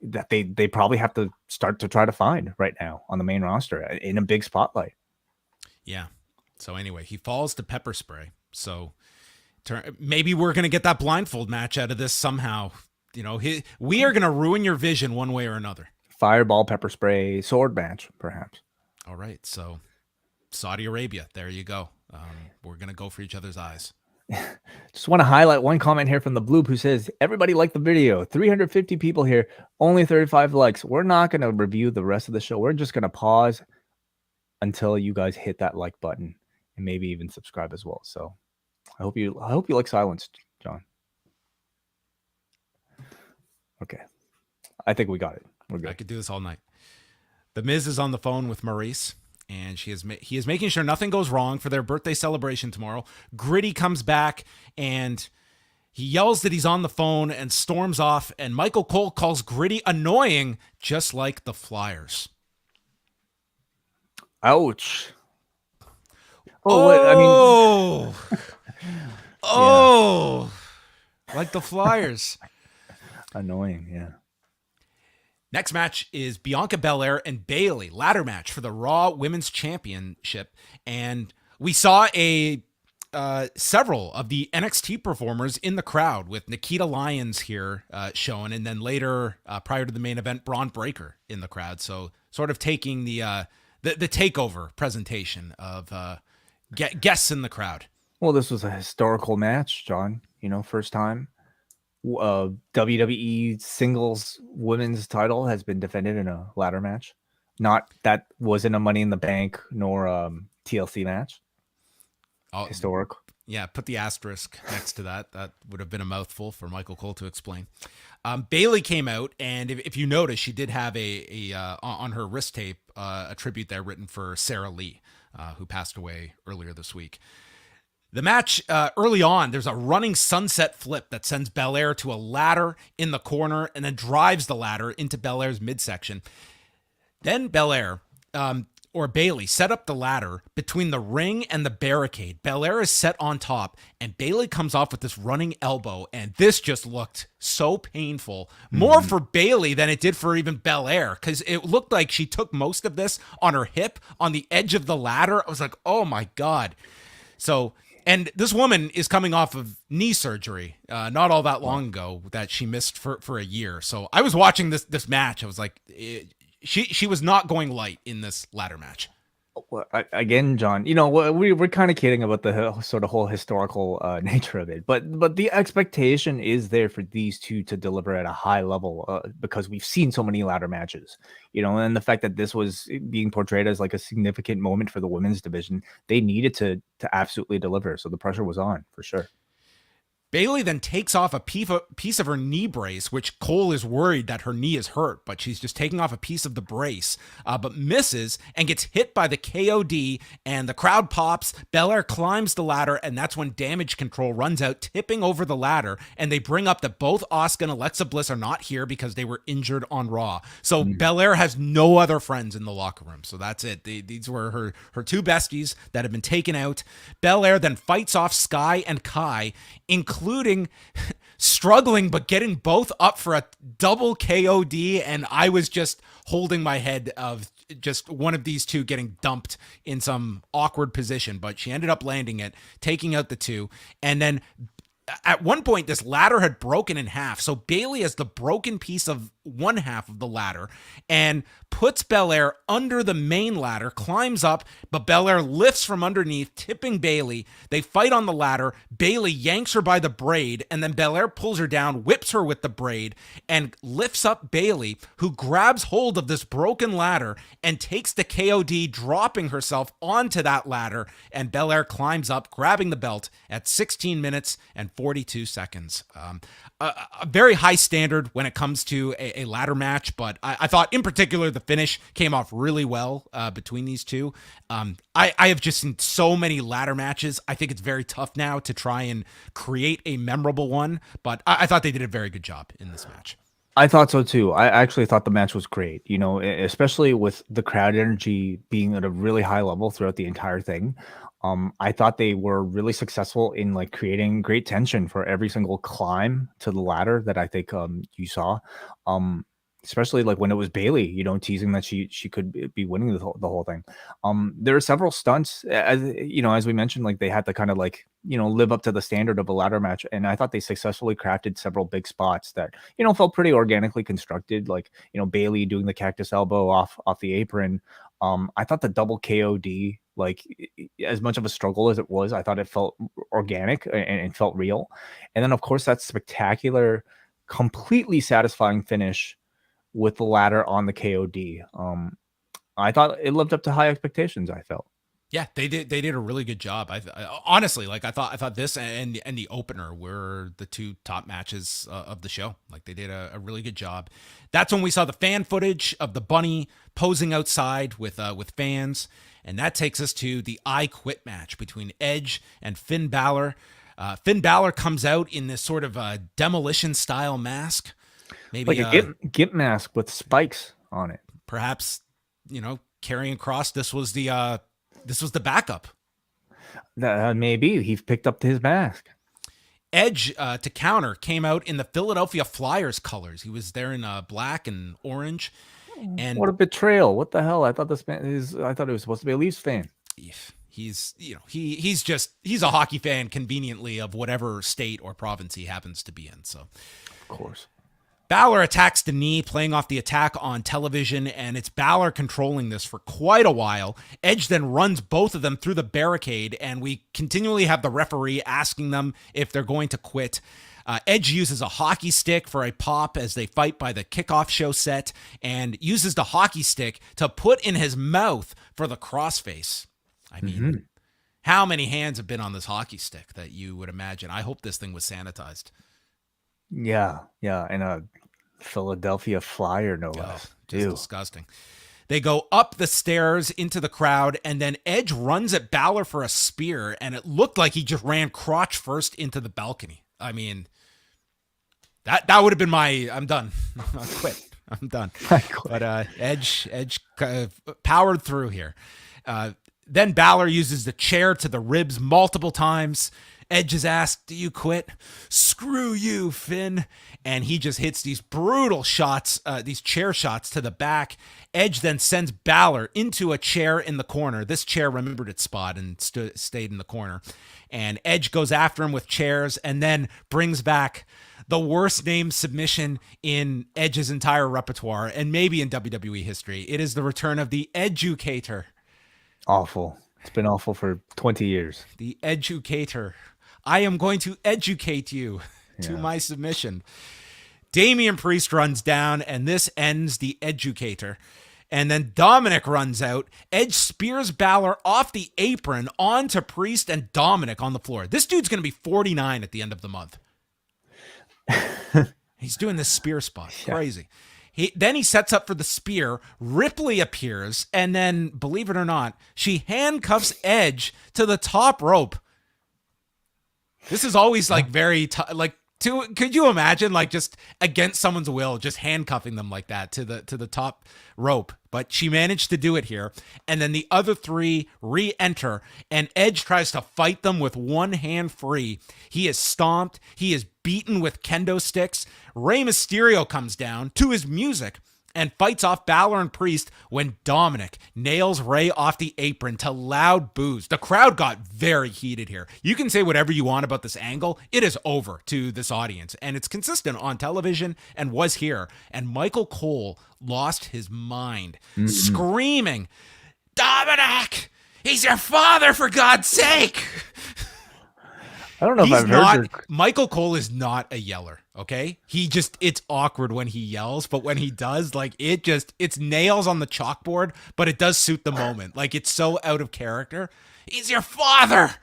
That they probably have to start to try to find right now on the main roster in a big spotlight. Yeah. So anyway, he falls to pepper spray. So maybe we're going to get that blindfold match out of this somehow. We are going to ruin your vision one way or another. Fireball, pepper spray, sword match, perhaps. All right. So Saudi Arabia, there you go. We're going to go for each other's eyes. Just want to highlight one comment here from the Bloop, who says, everybody liked the video. 350 people here, only 35 likes. We're not going to review the rest of the show. We're just going to pause until you guys hit that like button and maybe even subscribe as well. So I hope you like silence, John. Okay. I think we got it. We're good. I could do this all night. The Miz is on the phone with Maurice, and he is making sure nothing goes wrong for their birthday celebration tomorrow. Gritty comes back, and he yells that he's on the phone and storms off, and Michael Cole calls Gritty annoying, just like the Flyers. Ouch. Oh, oh, like the Flyers. Annoying, yeah. Next match is Bianca Belair and Bayley, ladder match for the Raw Women's Championship. And we saw several of the NXT performers in the crowd, with Nikita Lyons here shown, and then later, prior to the main event, Braun Breaker in the crowd. So sort of taking the takeover presentation of guests in the crowd. Well, this was a historical match, John. First time WWE singles women's title has been defended in a ladder match. Not that wasn't a Money in the Bank nor TLC match. Historic. Yeah, put the asterisk next to that. That would have been a mouthful for Michael Cole to explain. Bayley came out, and if you notice, she did have a on her wrist tape a tribute there written for Sarah Lee, who passed away earlier this week. The match, early on, there's a running sunset flip that sends Belair to a ladder in the corner and then drives the ladder into Belair's midsection. Then Belair, or Bayley, set up the ladder between the ring and the barricade. Belair is set on top, and Bayley comes off with this running elbow, and this just looked so painful. More for Bayley than it did for even Belair, because it looked like she took most of this on her hip, on the edge of the ladder. I was like, oh my God. So... And this woman is coming off of knee surgery, not all that long ago, that she missed for a year. So I was watching this match. I was like, she was not going light in this ladder match. Well, again, John, we're kind of kidding about the sort of whole historical nature of it, but the expectation is there for these two to deliver at a high level, because we've seen so many ladder matches, and the fact that this was being portrayed as like a significant moment for the women's division, they needed to absolutely deliver. So the pressure was on for sure. Bayley then takes off a piece of her knee brace, which Cole is worried that her knee is hurt, but she's just taking off a piece of the brace, but misses and gets hit by the KOD, and the crowd pops. Belair climbs the ladder, and that's when Damage Control runs out, tipping over the ladder, and they bring up that both Asuka and Alexa Bliss are not here because they were injured on Raw. So Belair has no other friends in the locker room, so that's it. These were her two besties that have been taken out. Belair then fights off Sky and Kai, including struggling but getting both up for a double KOD, and I was just holding my head of just one of these two getting dumped in some awkward position, but she ended up landing it, taking out the two, and then at one point this ladder had broken in half, so Bayley has the broken piece of one half of the ladder and puts Belair under the main ladder, climbs up, but Belair lifts from underneath, tipping Bayley. They fight on the ladder. Bayley yanks her by the braid, and then Belair pulls her down, whips her with the braid, and lifts up Bayley, who grabs hold of this broken ladder and takes the KOD, dropping herself onto that ladder, and Belair climbs up, grabbing the belt at 16 minutes and 42 seconds. A very high standard when it comes to a ladder match, but I thought in particular the finish came off really well between these two. I have just seen so many ladder matches. I think it's very tough now to try and create a memorable one, but I thought they did a very good job in this match. I thought so too. I actually thought the match was great, especially with the crowd energy being at a really high level throughout the entire thing. I thought they were really successful in like creating great tension for every single climb to the ladder that I think you saw. Especially like when it was Bayley, teasing that she could be winning the whole thing. There are several stunts, as we mentioned, like they had to kind of like, live up to the standard of a ladder match. And I thought they successfully crafted several big spots that, felt pretty organically constructed. Like, Bayley doing the cactus elbow off the apron. I thought the double KOD, like as much of a struggle as it was, I thought it felt organic and felt real. And then of course that spectacular, completely satisfying finish with the ladder on the KOD. I thought it lived up to high expectations, I felt. Yeah, they did a really good job. I honestly, like I thought this and the opener were the two top matches of the show. Like they did a really good job. That's when we saw the fan footage of the bunny posing outside with fans, and that takes us to the I Quit match between Edge and Finn Balor. Finn Balor comes out in this sort of demolition style mask, maybe like a gimp mask with spikes on it. Perhaps Karrion Kross. This was the backup. Maybe he picked up his mask. Edge, to counter, came out in the Philadelphia Flyers colors. He was there in black and orange. And what a betrayal! What the hell? I thought I thought it was supposed to be a Leafs fan. He's he's a hockey fan conveniently of whatever state or province he happens to be in. So, of course. Balor attacks the knee, playing off the attack on television, and it's Balor controlling this for quite a while. Edge then runs both of them through the barricade, and we continually have the referee asking them if they're going to quit. Edge uses a hockey stick for a pop as they fight by the kickoff show set, and uses the hockey stick to put in his mouth for the crossface. I mean, how many hands have been on this hockey stick that you would imagine? I hope this thing was sanitized. Yeah, and a Philadelphia Flyer, no less. Just disgusting. They go up the stairs into the crowd, and then Edge runs at Balor for a spear, and it looked like he just ran crotch first into the balcony. I mean, that would have been I'm done. I quit. I'm done. But Edge powered through here. Then Balor uses the chair to the ribs multiple times. Edge is asked, "Do you quit?" "Screw you, Finn." And he just hits these brutal shots, these chair shots to the back. Edge then sends Balor into a chair in the corner. This chair remembered its spot and stayed in the corner. And Edge goes after him with chairs and then brings back the worst named submission in Edge's entire repertoire and maybe in WWE history. It is the return of the Educator. Awful. It's been awful for 20 years. The Educator. I am going to educate you to my submission. Damian Priest runs down, and this ends the Educator. And then Dominic runs out. Edge spears Balor off the apron onto Priest and Dominic on the floor. This dude's going to be 49 at the end of the month. He's doing this spear spot. Crazy. Then he sets up for the spear. Ripley appears, and then, believe it or not, she handcuffs Edge to the top rope. This is always like very could you imagine like just against someone's will, just handcuffing them like that to the top rope? But she managed to do it here. And then the other three re-enter, and Edge tries to fight them with one hand free. He is stomped. He is beaten with kendo sticks. Rey Mysterio comes down to his music and fights off Balor and Priest when Dominic nails Rey off the apron to loud boos. The crowd got very heated here. You can say whatever you want about this angle. It is over to this audience, and it's consistent on television and was here. And Michael Cole lost his mind, screaming, "Dominic, he's your father, for God's sake!" I don't know if I've heard Michael Cole is not a yeller, okay? It's awkward when he yells, but when he does, like, it's nails on the chalkboard, but it does suit the moment. Like, it's so out of character. He's your father!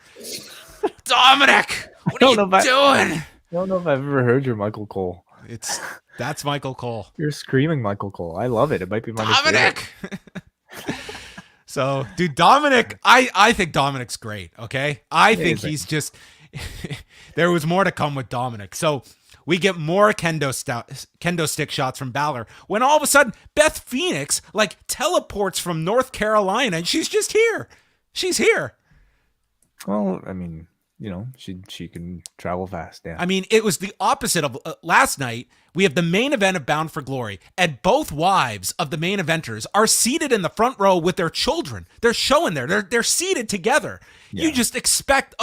Dominic! What are you doing? I don't know if I've ever heard your Michael Cole. That's Michael Cole. You're screaming Michael Cole. I love it. It might be my Dominic! So, dude, Dominic, I think Dominic's great, okay? I think he's just... There was more to come with Dominic. So we get more kendo stick shots from Balor when all of a sudden Beth Phoenix like teleports from North Carolina and she's just here. She's here. Well, I mean, you know, she can travel fast. Yeah. I mean, it was the opposite of last night. We have the main event of Bound for Glory, and both wives of the main eventers are seated in the front row with their children. They're showing there. They're seated together. Yeah. You just expect,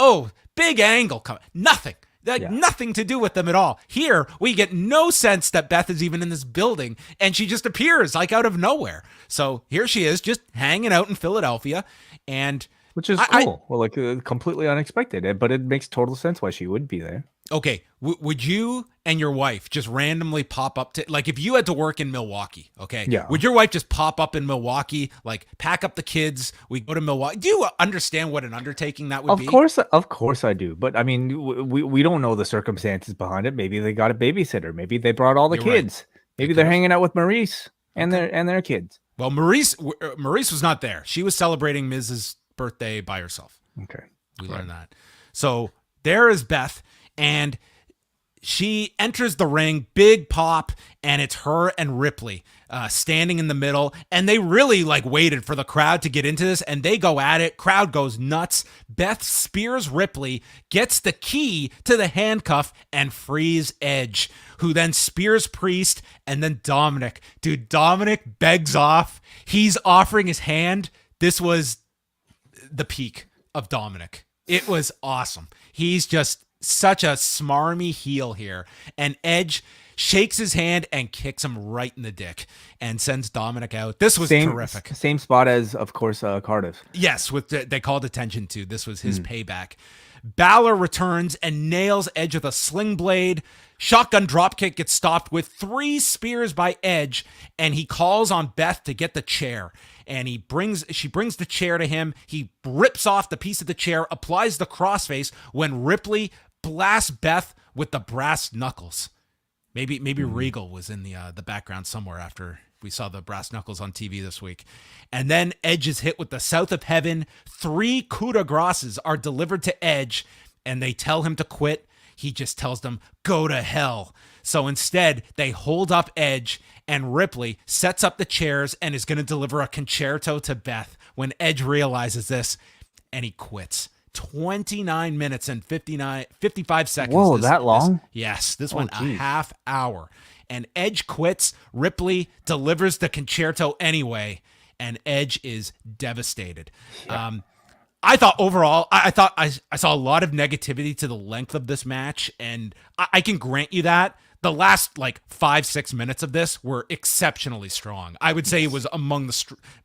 big angle coming. Nothing. Nothing to do with them at all. Here, we get no sense that Beth is even in this building, and she just appears like out of nowhere. So here she is, just hanging out in Philadelphia, and which is cool. Completely unexpected, but it makes total sense why she would be there. Okay, would you and your wife just randomly pop up to, like, if you had to work in Milwaukee, okay? Yeah. Would your wife just pop up in Milwaukee, like, pack up the kids, we go to Milwaukee? Do you understand what an undertaking that would be? Of course I do. But, I mean, we don't know the circumstances behind it. Maybe they got a babysitter. Maybe they brought all the kids. Right. Maybe they're hanging out with Maurice and their kids. Well, Maurice was not there. She was celebrating Mrs. birthday by herself. Okay. We learned that. So there is Beth, and she enters the ring, big pop, and it's her and Ripley standing in the middle, and they really waited for the crowd to get into this, and they go at it. Crowd goes nuts. Beth spears Ripley, gets the key to the handcuff, and frees Edge, who then spears Priest, and then Dominic. Dude, Dominic begs off. He's offering his hand. This was the peak of Dominic. It was awesome. He's just such a smarmy heel here, and Edge shakes his hand and kicks him right in the dick and sends Dominic out. This was terrific. Same spot as, of course, Cardiff. Yes, they called attention to. This was his payback. Balor returns and nails Edge with a sling blade. Shotgun dropkick gets stopped with 3 spears by Edge, and he calls on Beth to get the chair. And she brings the chair to him. He rips off the piece of the chair, applies the crossface when Ripley blasts Beth with the brass knuckles. Maybe Regal was in the background somewhere after we saw the brass knuckles on TV this week. And then Edge is hit with the South of Heaven. 3 coup de grâces are delivered to Edge, and they tell him to quit. He just tells them, go to hell. So instead, they hold up Edge, and Ripley sets up the chairs and is going to deliver a concerto to Beth when Edge realizes this, and he quits. 29 minutes and 55 seconds. Whoa, that long? This went a half hour. And Edge quits. Ripley delivers the concerto anyway, and Edge is devastated. Yeah. I thought overall, I saw a lot of negativity to the length of this match, and I can grant you that. The last 5-6 minutes of this were exceptionally strong. I would say it was among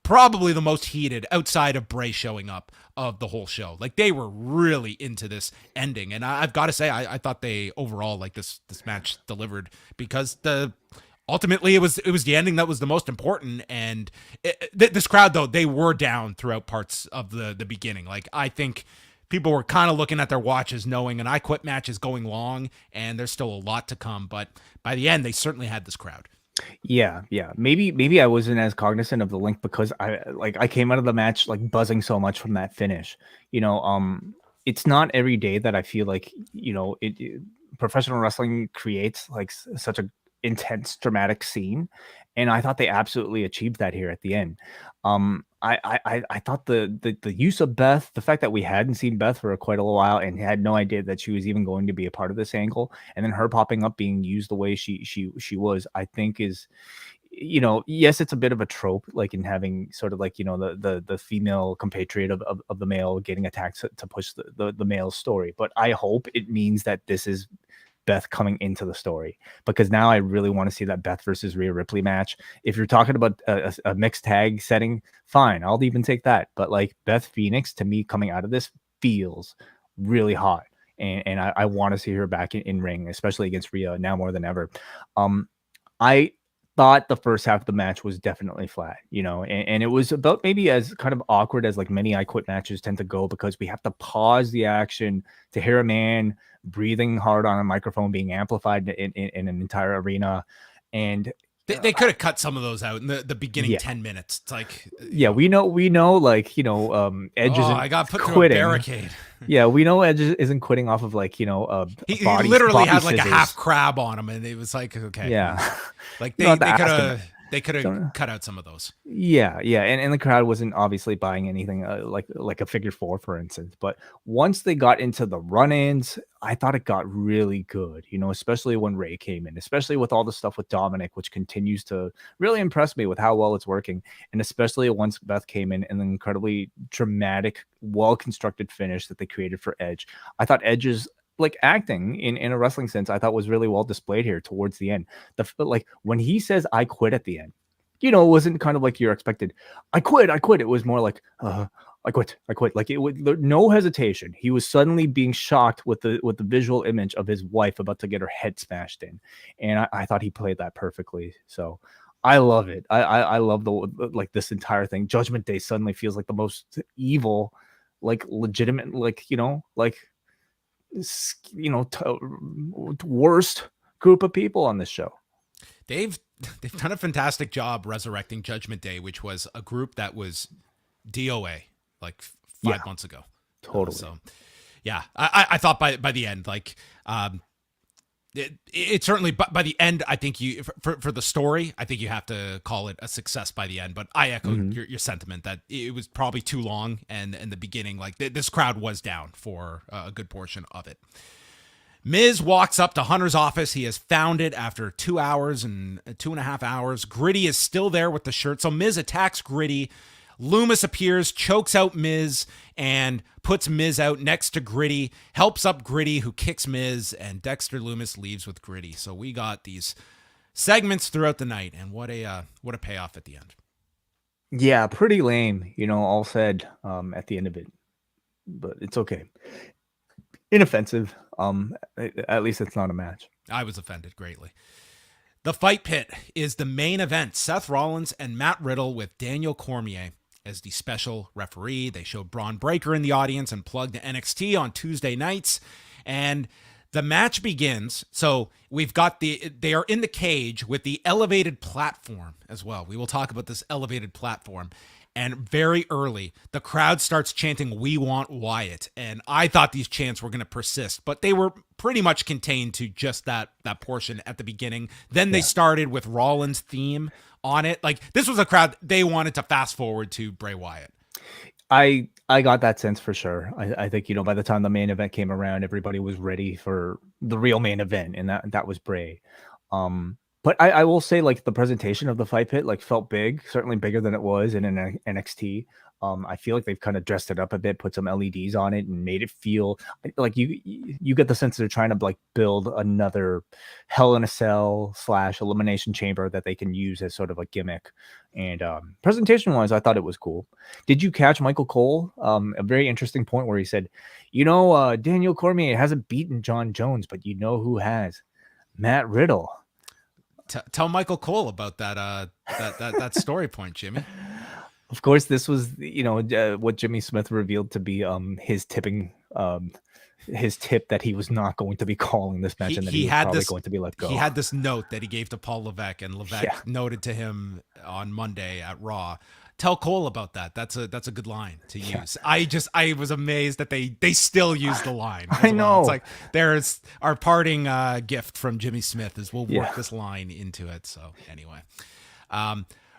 probably the most heated outside of Bray showing up of the whole show. They were really into this ending, and I've got to say I thought they overall this match delivered because ultimately, it was the ending that was the most important. And this crowd, though, they were down throughout parts of the beginning. Like, I think people were kind of looking at their watches, knowing an I Quit match is going long, and there's still a lot to come. But by the end, they certainly had this crowd. Yeah. Maybe I wasn't as cognizant of the link because I came out of the match like buzzing so much from that finish. It's not every day that I feel like professional wrestling creates like such a intense dramatic scene, and I thought they absolutely achieved that here at the end. I thought the use of Beth, the fact that we hadn't seen Beth for quite a while and had no idea that she was even going to be a part of this angle, and then her popping up being used the way she was, I think is, yes, it's a bit of a trope, like in having sort of like, the female compatriot of the male getting attacked to push the male story. But I hope it means that this is Beth coming into the story, because now I really want to see that Beth versus Rhea Ripley match. If you're talking about a mixed tag setting, fine, I'll even take that. But like Beth Phoenix, to me, coming out of this feels really hot. And I want to see her back in ring, especially against Rhea now more than ever. I thought the first half of the match was definitely flat, and it was about maybe as kind of awkward as like many I Quit matches tend to go, because we have to pause the action to hear a man breathing hard on a microphone being amplified in an entire arena. And they could have cut some of those out in the beginning 10 minutes. It's like, we know, like, Edge isn't I got put quitting. through a barricade. Yeah, we know Edge isn't quitting off of like, he literally had like a half crab on him, and it was like, okay. Yeah. Like they could have cut out some of those. Yeah. And the crowd wasn't obviously buying anything like a figure four, for instance. But once they got into the run-ins, I thought it got really good, especially when Ray came in, especially with all the stuff with Dominic, which continues to really impress me with how well it's working. And especially once Beth came in and the incredibly dramatic, well-constructed finish that they created for Edge. I thought Edge's like acting in a wrestling sense, I thought was really well displayed here towards the end. Like when he says "I quit" at the end, it wasn't kind of like you're expected. I quit. It was more like I quit. Like it would no hesitation. He was suddenly being shocked with the visual image of his wife about to get her head smashed in, and I thought he played that perfectly. So I love it. I love like this entire thing. Judgment Day suddenly feels like the most evil, like legitimate, like worst group of people on this show. They've done a fantastic job resurrecting Judgment Day, which was a group that was DOA like 5 months ago. Totally. So yeah, I thought by the end, like it certainly, by the end, I think you for the story, I think you have to call it a success by the end. But I echo your sentiment that it was probably too long, and in the beginning, like this crowd was down for a good portion of it. Miz walks up to Hunter's office. He has found it after 2 hours and 2.5 hours. Gritty is still there with the shirt, so Miz attacks Gritty. Loomis appears, chokes out Miz, and puts Miz out next to Gritty, helps up Gritty, who kicks Miz, and Dexter Loomis leaves with Gritty. So we got these segments throughout the night, and what a payoff at the end. Yeah, pretty lame, all said at the end of it, but it's okay. Inoffensive. At least it's not a match. I was offended greatly. The Fight Pit is the main event. Seth Rollins and Matt Riddle with Daniel Cormier as the special referee. They showed Braun Breaker in the audience and plugged NXT on Tuesday nights. And the match begins. So we've got they are in the cage with the elevated platform as well. We will talk about this elevated platform. And very early, the crowd starts chanting, "We want Wyatt." And I thought these chants were going to persist, but they were pretty much contained to just that portion at the beginning. Then they started with Rollins' theme on it. Like, this was a crowd, they wanted to fast forward to Bray Wyatt. I got that sense for sure. I think, by the time the main event came around, everybody was ready for the real main event, and that was Bray. But I will say, like, the presentation of the Fight Pit, like, felt big, certainly bigger than it was in an NXT. I feel like they've kind of dressed it up a bit, put some LEDs on it, and made it feel like you get the sense they're trying to like build another Hell in a Cell / Elimination Chamber that they can use as sort of a gimmick. And presentation wise, I thought it was cool. Did you catch Michael Cole? A very interesting point where he said, Daniel Cormier hasn't beaten John Jones, but who has? Matt Riddle. Tell Michael Cole about that story point, Jimmy. Of course, this was what Jimmy Smith revealed to be his tipping his tip that he was not going to be calling this match and that he was probably going to be let go. He had this note that he gave to Paul Levesque, and Levesque noted to him on Monday at Raw. Tell Cole about that. That's a good line to use. I was amazed that they still use the line. I know. It's like there's our parting gift from Jimmy Smith is we'll work this line into it. So anyway,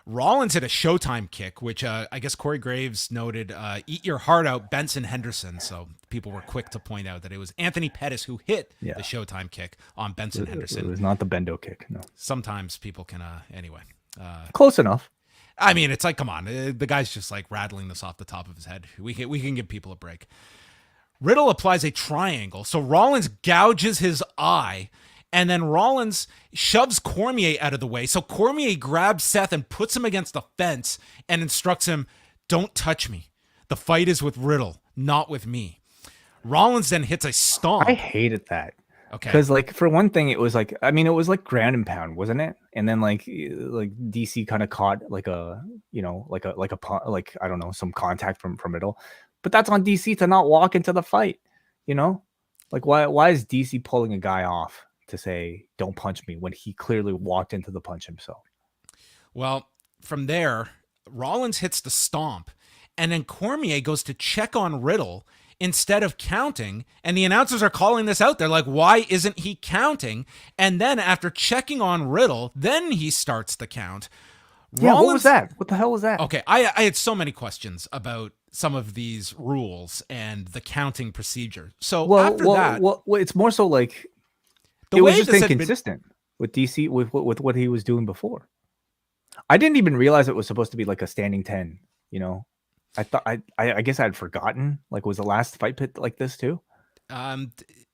Rollins hit a Showtime kick, which I guess Corey Graves noted, eat your heart out, Benson Henderson. So people were quick to point out that it was Anthony Pettis who hit the Showtime kick on Benson Henderson. It was not the bendo kick. No. Sometimes people can, anyway. Close enough. I mean, it's like, come on, the guy's just like rattling this off the top of his head. We can give people a break. Riddle applies a triangle. So Rollins gouges his eye, and then Rollins shoves Cormier out of the way. So Cormier grabs Seth and puts him against the fence and instructs him, don't touch me. The fight is with Riddle, not with me. Rollins then hits a stomp. I hated that. Okay. Because for one thing, it was like ground and pound, wasn't it? And then like DC kind of caught like I don't know, some contact from Riddle, but that's on DC to not walk into the fight. Like why is DC pulling a guy off to say don't punch me when he clearly walked into the punch himself? Well, from there, Rollins hits the stomp, and then Cormier goes to check on Riddle instead of counting, and the announcers are calling this out. They're like, why isn't he counting? And then after checking on Riddle, then he starts the count. Rollins, what was that? What the hell was that? Okay, I had so many questions about some of these rules and the counting procedure. So after that... Well, it's more so like it was just inconsistent with DC, with what he was doing before. I didn't even realize it was supposed to be like a standing 10, I thought I guess I'd forgotten. Like, was the last fight pit like this too?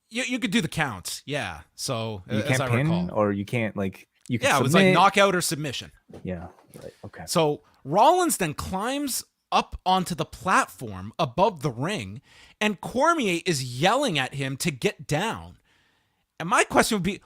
You could do the counts, yeah. So you can't pin, or you can't you can. Yeah, it was like knockout or submission. Yeah, right. Okay. So Rollins then climbs up onto the platform above the ring, and Cormier is yelling at him to get down. And my question would be,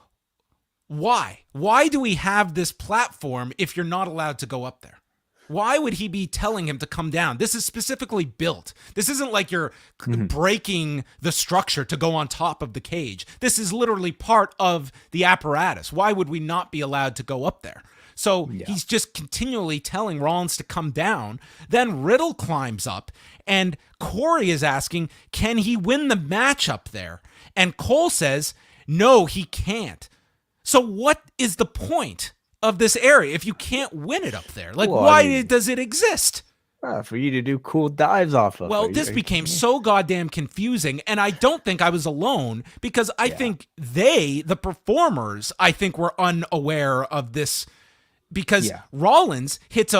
why? Why do we have this platform if you're not allowed to go up there? Why would he be telling him to come down? This is specifically built. This isn't like you're breaking the structure to go on top of the cage. This is literally part of the apparatus. Why would we not be allowed to go up there? So he's just continually telling Rollins to come down. Then Riddle climbs up, and Corey is asking, can he win the match up there? And Cole says, no, he can't. So what is the point of this area if you can't win it up there? Like, why does it exist? For you to do cool dives off of. Well, this became so goddamn confusing, and I don't think I was alone, because I think the performers, were unaware of this, because Rollins hits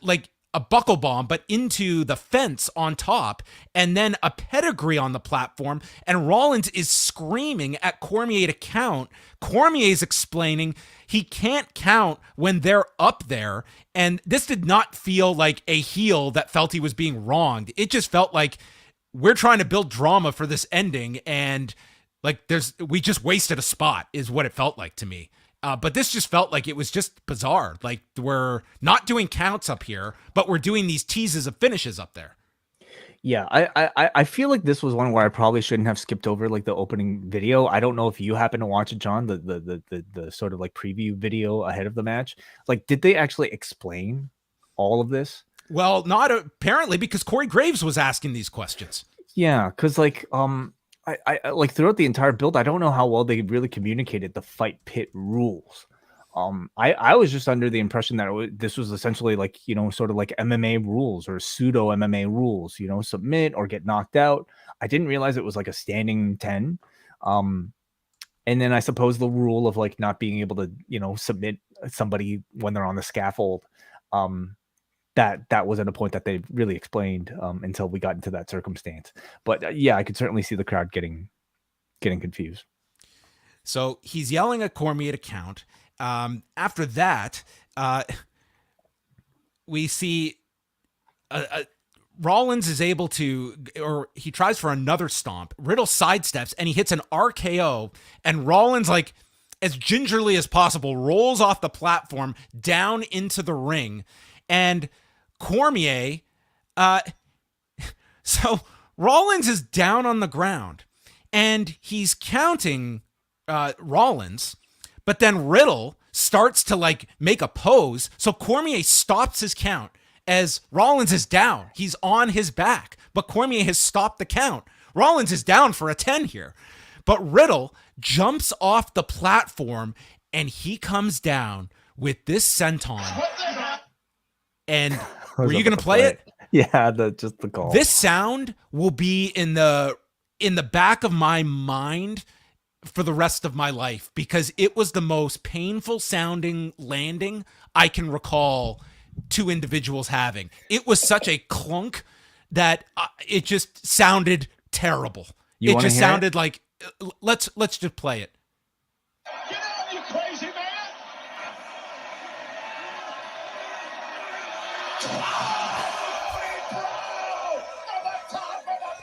like a buckle bomb, but into the fence on top, and then a pedigree on the platform, and Rollins is screaming at Cormier to count. Cormier's explaining he can't count when they're up there, and this did not feel like a heel that felt he was being wronged. It just felt like we're trying to build drama for this ending, and like we just wasted a spot is what it felt like to me. But this just felt like it was just bizarre. Like, we're not doing counts up here, but we're doing these teases of finishes up there. Yeah, I feel like this was one where I probably shouldn't have skipped over like the opening video. I don't know if you happen to watch it, John, the sort of like preview video ahead of the match. Like, did they actually explain all of this? Well, not apparently, because Corey Graves was asking these questions. Yeah, because like I like throughout the entire build, I don't know how well they really communicated the fight pit rules. I was just under the impression that this was essentially like, sort of like MMA rules or pseudo MMA rules, submit or get knocked out. I didn't realize it was like a standing 10. And then I suppose the rule of like not being able to, submit somebody when they're on the scaffold. That wasn't a point that they really explained until we got into that circumstance. But I could certainly see the crowd getting confused. So he's yelling at Cormier to count. After that, we see Rollins is able to, or he tries for another stomp. Riddle sidesteps and he hits an RKO, and Rollins like as gingerly as possible, rolls off the platform down into the ring. And Cormier, so Rollins is down on the ground and he's counting Rollins, but then Riddle starts to like make a pose. So Cormier stops his count as Rollins is down. He's on his back, but Cormier has stopped the count. Rollins is down for a 10 here, but Riddle jumps off the platform and he comes down with this senton. And were you going to play it? Yeah, just the call. This sound will be in the back of my mind for the rest of my life because it was the most painful sounding landing I can recall two individuals having. It was such a clunk that it just sounded terrible. It just sounded like let's just play it. Get out, you crazy man!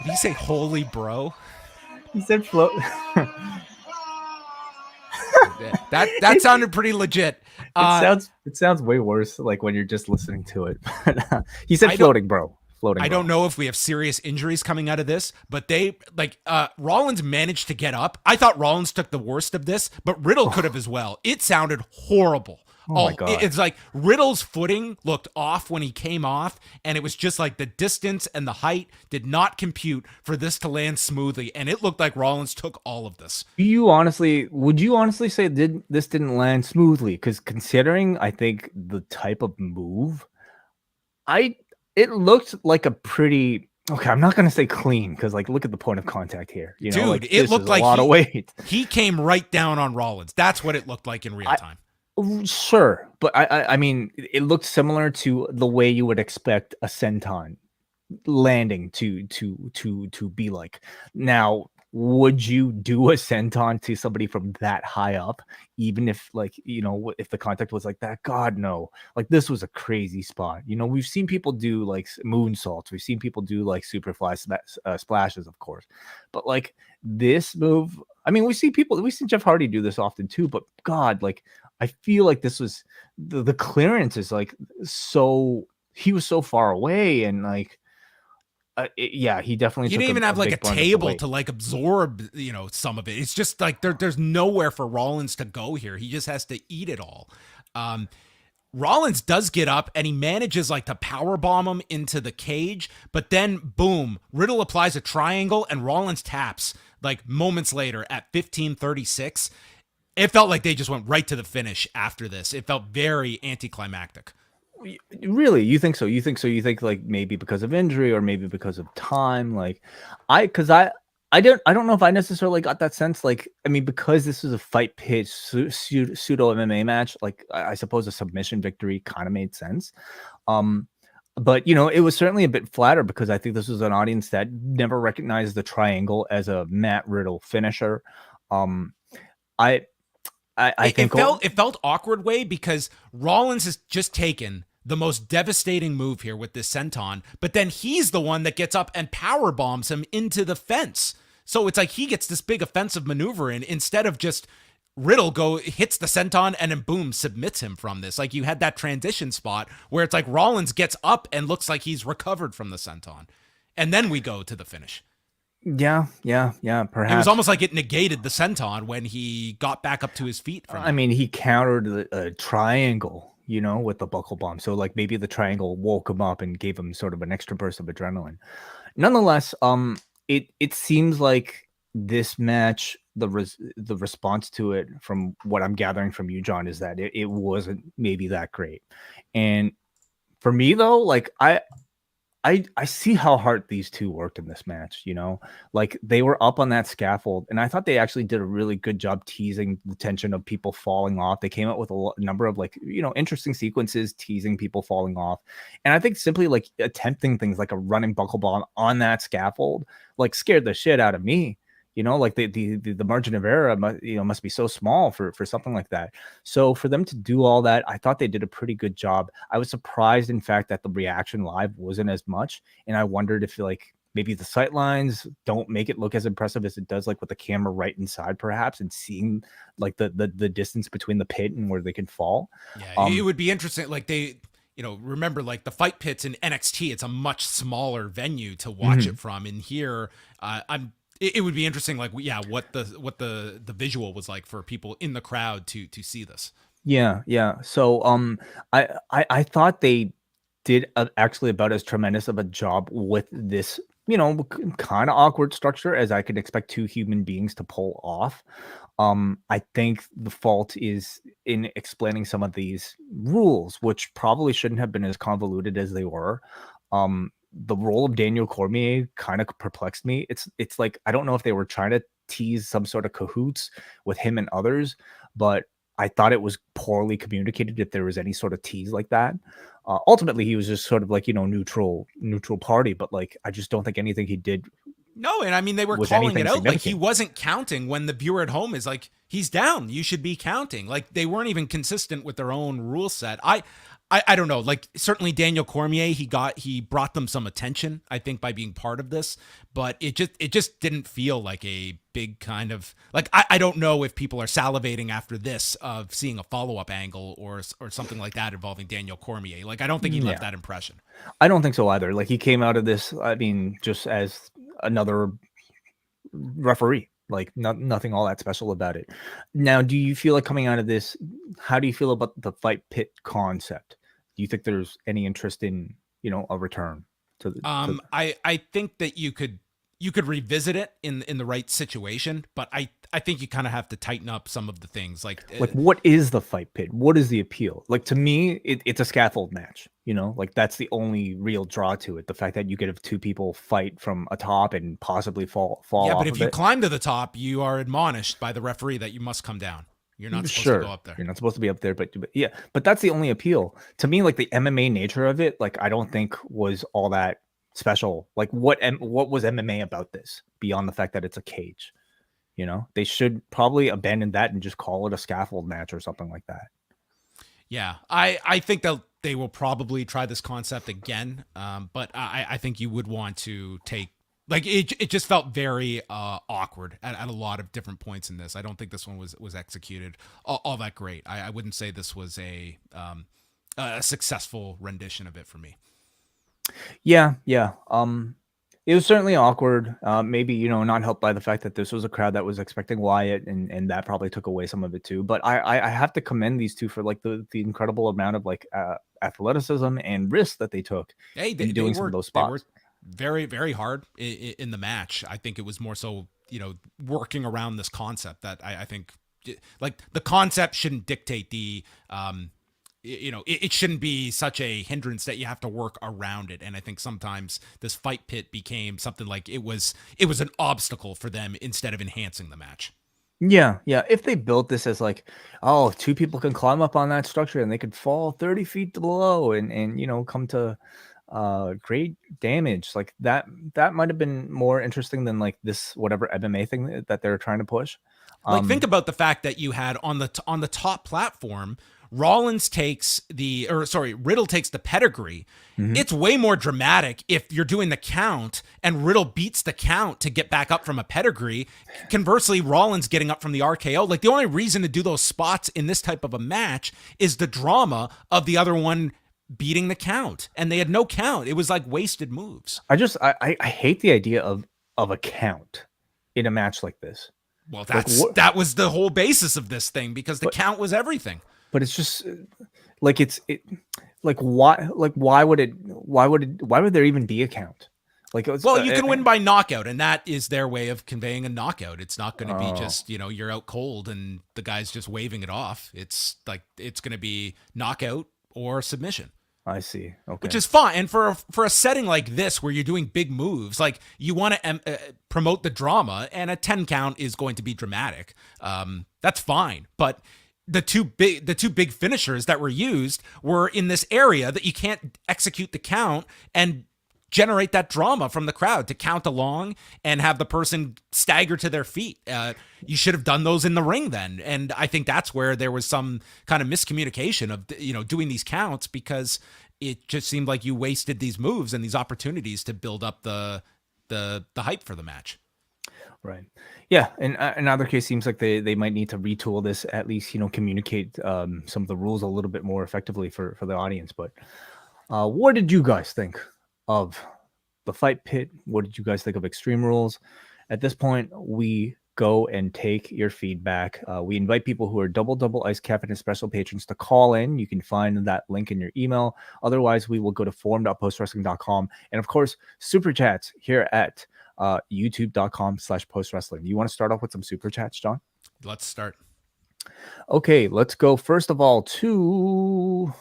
Did he say holy bro? He said float. that sounded pretty legit. It sounds way worse like when you're just listening to it. He said floating bro. Floating I bro. don't know if we have serious injuries coming out of this, but they Rollins managed to get up. I thought Rollins took the worst of this, but Riddle could have as well. It sounded horrible. Oh my God. It's like Riddle's footing looked off when he came off, and it was just like the distance and the height did not compute for this to land smoothly, and it looked like Rollins took all of this. Would you honestly say this didn't land smoothly? Because considering, I think, the type of move, it looked like a pretty... Okay, I'm not going to say clean because, like, look at the point of contact here. You know, dude, like, it looked like a lot of weight. He came right down on Rollins. That's what it looked like in real time. Sure, but I mean, it looked similar to the way you would expect a senton landing to be like. Now, would you do a senton to somebody from that high up, even if, like, you know, if the contact was like that? God, no. Like, this was a crazy spot. You know, we've seen people do like moonsaults. We've seen people do like superfly splashes, of course, but like this move, I mean, we've seen Jeff Hardy do this often too, but God, like, I feel like this was the clearance is like he was so far away, and like he definitely didn't even have like a table to like absorb, you know, some of it. It's just like there's nowhere for Rollins to go here. He just has to eat it all. Rollins does get up and he manages like to power bomb him into the cage, but then boom, Riddle applies a triangle and Rollins taps like moments later at 15:36. It felt like they just went right to the finish after this. It felt very anticlimactic. Really? You think so? You think like maybe because of injury or maybe because of time? Like, I don't know if I necessarily got that sense. Like, I mean, because this was a fight pitch pseudo MMA match, like I suppose a submission victory kind of made sense. But you know, it was certainly a bit flatter because I think this was an audience that never recognized the triangle as a Matt Riddle finisher. I think it felt awkward way because Rollins has just taken the most devastating move here with this senton, but then he's the one that gets up and power bombs him into the fence. So it's like he gets this big offensive maneuver in instead of just Riddle hits the senton and then boom, submits him from this. Like you had that transition spot where it's like Rollins gets up and looks like he's recovered from the senton. And then we go to the finish. Yeah, perhaps. It was almost like it negated the senton when he got back up to his feet. I mean, he countered a triangle, you know, with the buckle bomb. So like maybe the triangle woke him up and gave him sort of an extra burst of adrenaline. Nonetheless, it seems like this match, the response to it, from what I'm gathering from you, John, is that it wasn't maybe that great. And for me though, like I see how hard these two worked in this match, you know, like they were up on that scaffold and I thought they actually did a really good job teasing the tension of people falling off. They came up with a number of like, you know, interesting sequences, teasing people falling off. And I think simply like attempting things like a running buckle bomb on that scaffold, like scared the shit out of me. You know, like the margin of error, must be so small for something like that. So for them to do all that, I thought they did a pretty good job. I was surprised, in fact, that the reaction live wasn't as much, and I wondered if like maybe the sight lines don't make it look as impressive as it does, like with the camera right inside, perhaps, and seeing like the distance between the pit and where they can fall. Yeah, it would be interesting. Like they, remember like the fight pits in NXT, it's a much smaller venue to watch it from. And here, it would be interesting. Like, what the visual was like for people in the crowd to see this. Yeah. So, I thought they did actually about as tremendous of a job with this, kind of awkward structure as I could expect two human beings to pull off. I think the fault is in explaining some of these rules, which probably shouldn't have been as convoluted as they were. The role of Daniel Cormier kind of perplexed me. It's like, I don't know if they were trying to tease some sort of cahoots with him and others, but I thought it was poorly communicated if there was any sort of tease like that. Ultimately, he was just sort of like, neutral party, but like, I just don't think anything he did. No, and I mean, they were calling it out. Like, he wasn't counting when the viewer at home is like, he's down. You should be counting. Like, they weren't even consistent with their own rule set. I don't know. Like, certainly Daniel Cormier, he brought them some attention, I think, by being part of this, but it just didn't feel like a big kind of like, I don't know if people are salivating after this of seeing a follow-up angle or something like that involving Daniel Cormier. Like, I don't think he left that impression. I don't think so either. Like, he came out of this, I mean, just as another referee. Like, nothing all that special about it. Now, do you feel like coming out of this, how do you feel about the fight pit concept? Do you think there's any interest in, a return to the? I think that you could revisit it in the right situation, but I think you kind of have to tighten up some of the things. Like what is the fight pit? What is the appeal? Like, to me, it's a scaffold match. Like, that's the only real draw to it. The fact that you could have two people fight from atop and possibly fall. Yeah, off but if of you it. climb to the top, you are admonished by the referee that you must come down. You're not supposed to go up there. You're not supposed to be up there, but that's the only appeal to me. Like, the MMA nature of it, like, I don't think was all that special. Like, what was MMA about this beyond the fact that it's a cage? They should probably abandon that and just call it a scaffold match or something like that. Yeah, I think that they will probably try this concept again, but I think you would want to take, like, it just felt very awkward at a lot of different points in this. I don't think this one was executed all that great. I wouldn't say this was a successful rendition of it for me. Yeah. It was certainly awkward. Maybe, not helped by the fact that this was a crowd that was expecting Wyatt, and that probably took away some of it too. But I have to commend these two for like the incredible amount of like athleticism and risk that they took in doing some of those spots. They worked very, very hard in the match. I think it was more so, working around this concept that I think, like, the concept shouldn't dictate the it shouldn't be such a hindrance that you have to work around it. And I think sometimes this fight pit became something like it was an obstacle for them instead of enhancing the match. Yeah. If they built this as like, oh, two people can climb up on that structure and they could fall 30 feet below and come to great damage, like that might have been more interesting than like this whatever MMA thing that they're trying to push. Like, think about the fact that you had on the top platform, Riddle takes the pedigree. Mm-hmm. It's way more dramatic if you're doing the count and Riddle beats the count to get back up from a pedigree. Conversely, Rollins getting up from the RKO. Like, the only reason to do those spots in this type of a match is the drama of the other one beating the count, and they had no count. It was like wasted moves. I hate the idea of a count in a match like this. Well, that was the whole basis of this thing, because the count was everything. But it's just like why would there even be a count? Like, well, you can win by knockout, and that is their way of conveying a knockout. It's not going to be just, you're out cold and the guy's just waving it off. It's like, it's going to be knockout or submission. I see. Okay. Which is fine. And for a setting like this where you're doing big moves, like, you want to promote the drama, and a 10 count is going to be dramatic. That's fine. But the two big finishers that were used were in this area that you can't execute the count and generate that drama from the crowd to count along and have the person stagger to their feet. You should have done those in the ring then. And I think that's where there was some kind of miscommunication of, doing these counts, because it just seemed like you wasted these moves and these opportunities to build up the the hype for the match. Right. Yeah. And in either case, seems like they might need to retool this, at least, communicate some of the rules a little bit more effectively for the audience. But what did you guys think of the Fight Pit? What did you guys think of Extreme Rules? At this point, we go and take your feedback. We invite people who are double ice caffeine and special patrons to call in. You can find that link in your email. Otherwise, we will go to forum.postwrestling.com. And of course, super chats here at youtube.com/postwrestling. You want to start off with some super chats, John? Let's start. Okay, let's go first of all to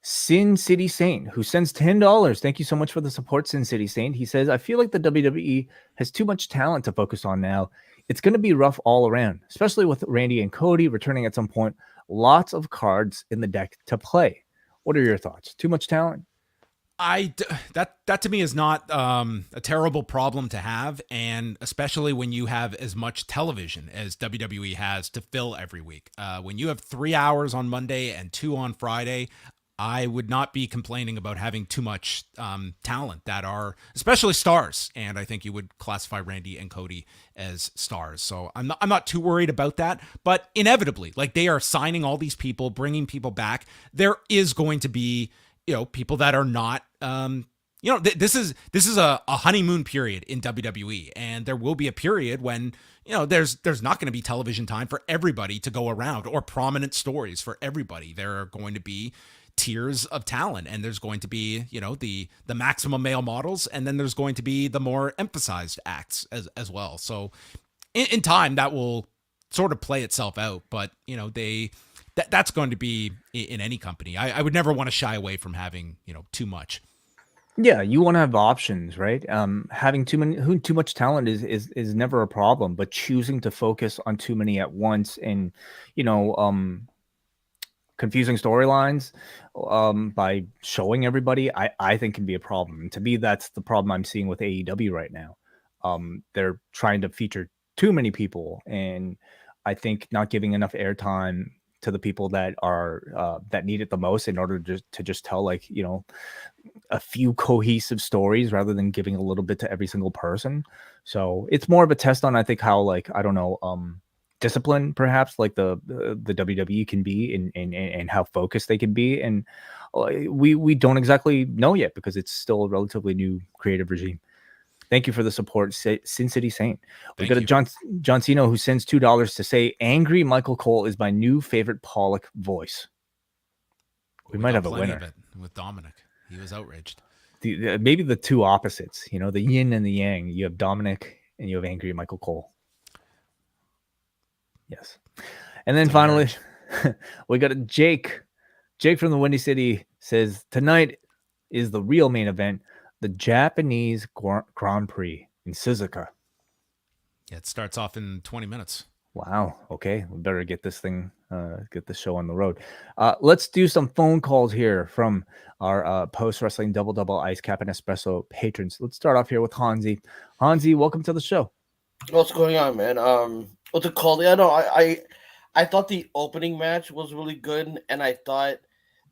Sin City Saint, who sends $10. Thank you so much for the support, Sin City Saint. He says, I feel like the WWE has too much talent to focus on now. It's going to be rough all around, especially with Randy and Cody returning at some point. Lots of cards in the deck to play. What are your thoughts? Too much talent? That to me is not a terrible problem to have, and especially when you have as much television as WWE has to fill every week. When you have 3 hours on Monday and 2 on Friday, I would not be complaining about having too much talent that are especially stars, and I think you would classify Randy and Cody as stars. So I'm not too worried about that. But inevitably, like, they are signing all these people, bringing people back. There is going to be people that are not, this is a honeymoon period in WWE, and there will be a period when, there's not going to be television time for everybody to go around, or prominent stories for everybody. There are going to be tiers of talent, and there's going to be, the maximum male models, and then there's going to be the more emphasized acts as well. So in time that will sort of play itself out, but that's going to be in any company. I would never want to shy away from having, too much. Yeah, you want to have options, right? Having too much talent is never a problem, but choosing to focus on too many at once and, confusing storylines by showing everybody, I think can be a problem. And to me, that's the problem I'm seeing with AEW right now. They're trying to feature too many people, and I think not giving enough airtime to the people that are that need it the most, in order to just tell, like, a few cohesive stories rather than giving a little bit to every single person. So it's more of a test on, I think, how, like, I don't know, discipline perhaps, like the WWE can be, and how focused they can be. And we don't exactly know yet, because it's still a relatively new creative regime. Thank you for the support, Sin City Saint. We got a John Cino, who sends $2 to say, angry Michael Cole is my new favorite Pollock voice. We might have a winner. Of it with Dominic. He was outraged. Maybe the two opposites, the yin and the yang. You have Dominic and you have angry Michael Cole. Yes. And then finally, we got a Jake. Jake from the Windy City says, tonight is the real main event, the Japanese Grand Prix in Suzuka. Yeah, it starts off in 20 minutes. Wow. Okay. We better get this thing, get this show on the road. Let's do some phone calls here from our Post Wrestling Double Ice Cap and Espresso patrons. Let's start off here with Hansi. Hansi, welcome to the show. What's going on, man? What's it called? Yeah, no, I thought the opening match was really good, and I thought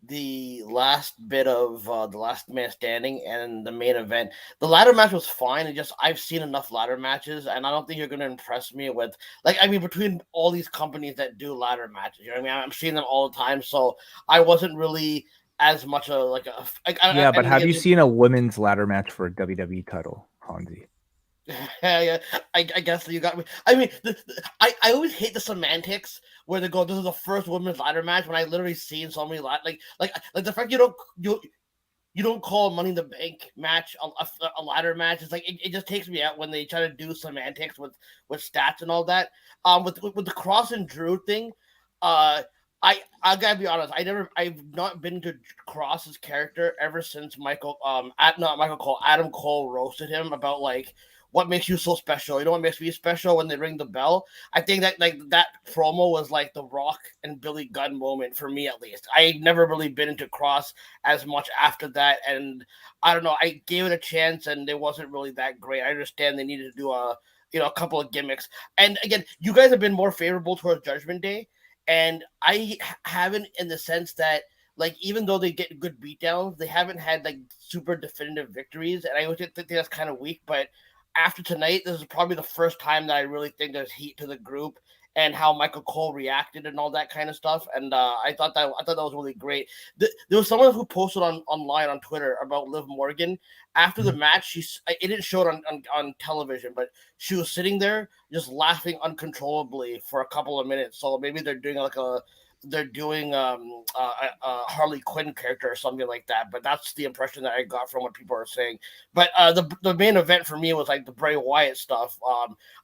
the last bit of the last man standing and the main event, the ladder match was fine. And just, I've seen enough ladder matches, and I don't think you're going to impress me with, like, I mean, between all these companies that do ladder matches, you know what I mean? I'm seeing them all the time, so I wasn't really as much a like a. But have you seen a women's ladder match for a WWE title, Hansi? Yeah, I guess you got me. I mean, I always hate the semantics where they go, "This is the first women's ladder match," when I literally seen so many like the fact you don't call Money in the Bank match a ladder match. It's like it just takes me out when they try to do semantics with stats and all that. With the Kross and Drew thing, I gotta be honest. I've not been to Kross's character ever since Adam Cole roasted him about, like, what makes you so special? You know what makes me special? When they ring the bell. I think that, like, that promo was like the Rock and Billy Gunn moment for me, at least. I never really been into Kross as much after that, and I don't know. I gave it a chance, and it wasn't really that great. I understand they needed to do a couple of gimmicks, and again, you guys have been more favorable towards Judgment Day, and I haven't, in the sense that like even though they get good beatdowns, they haven't had like super definitive victories, and I always think that's kind of weak. But after tonight, this is probably the first time that I really think there's heat to the group and how Michael Cole reacted and all that kind of stuff. And I thought that was really great. There was someone who posted online on Twitter about Liv Morgan after the match. It didn't show it on television, but she was sitting there just laughing uncontrollably for a couple of minutes. So maybe they're doing a Harley Quinn character or something like that. But that's the impression that I got from what people are saying. But the main event for me was like the Bray Wyatt stuff.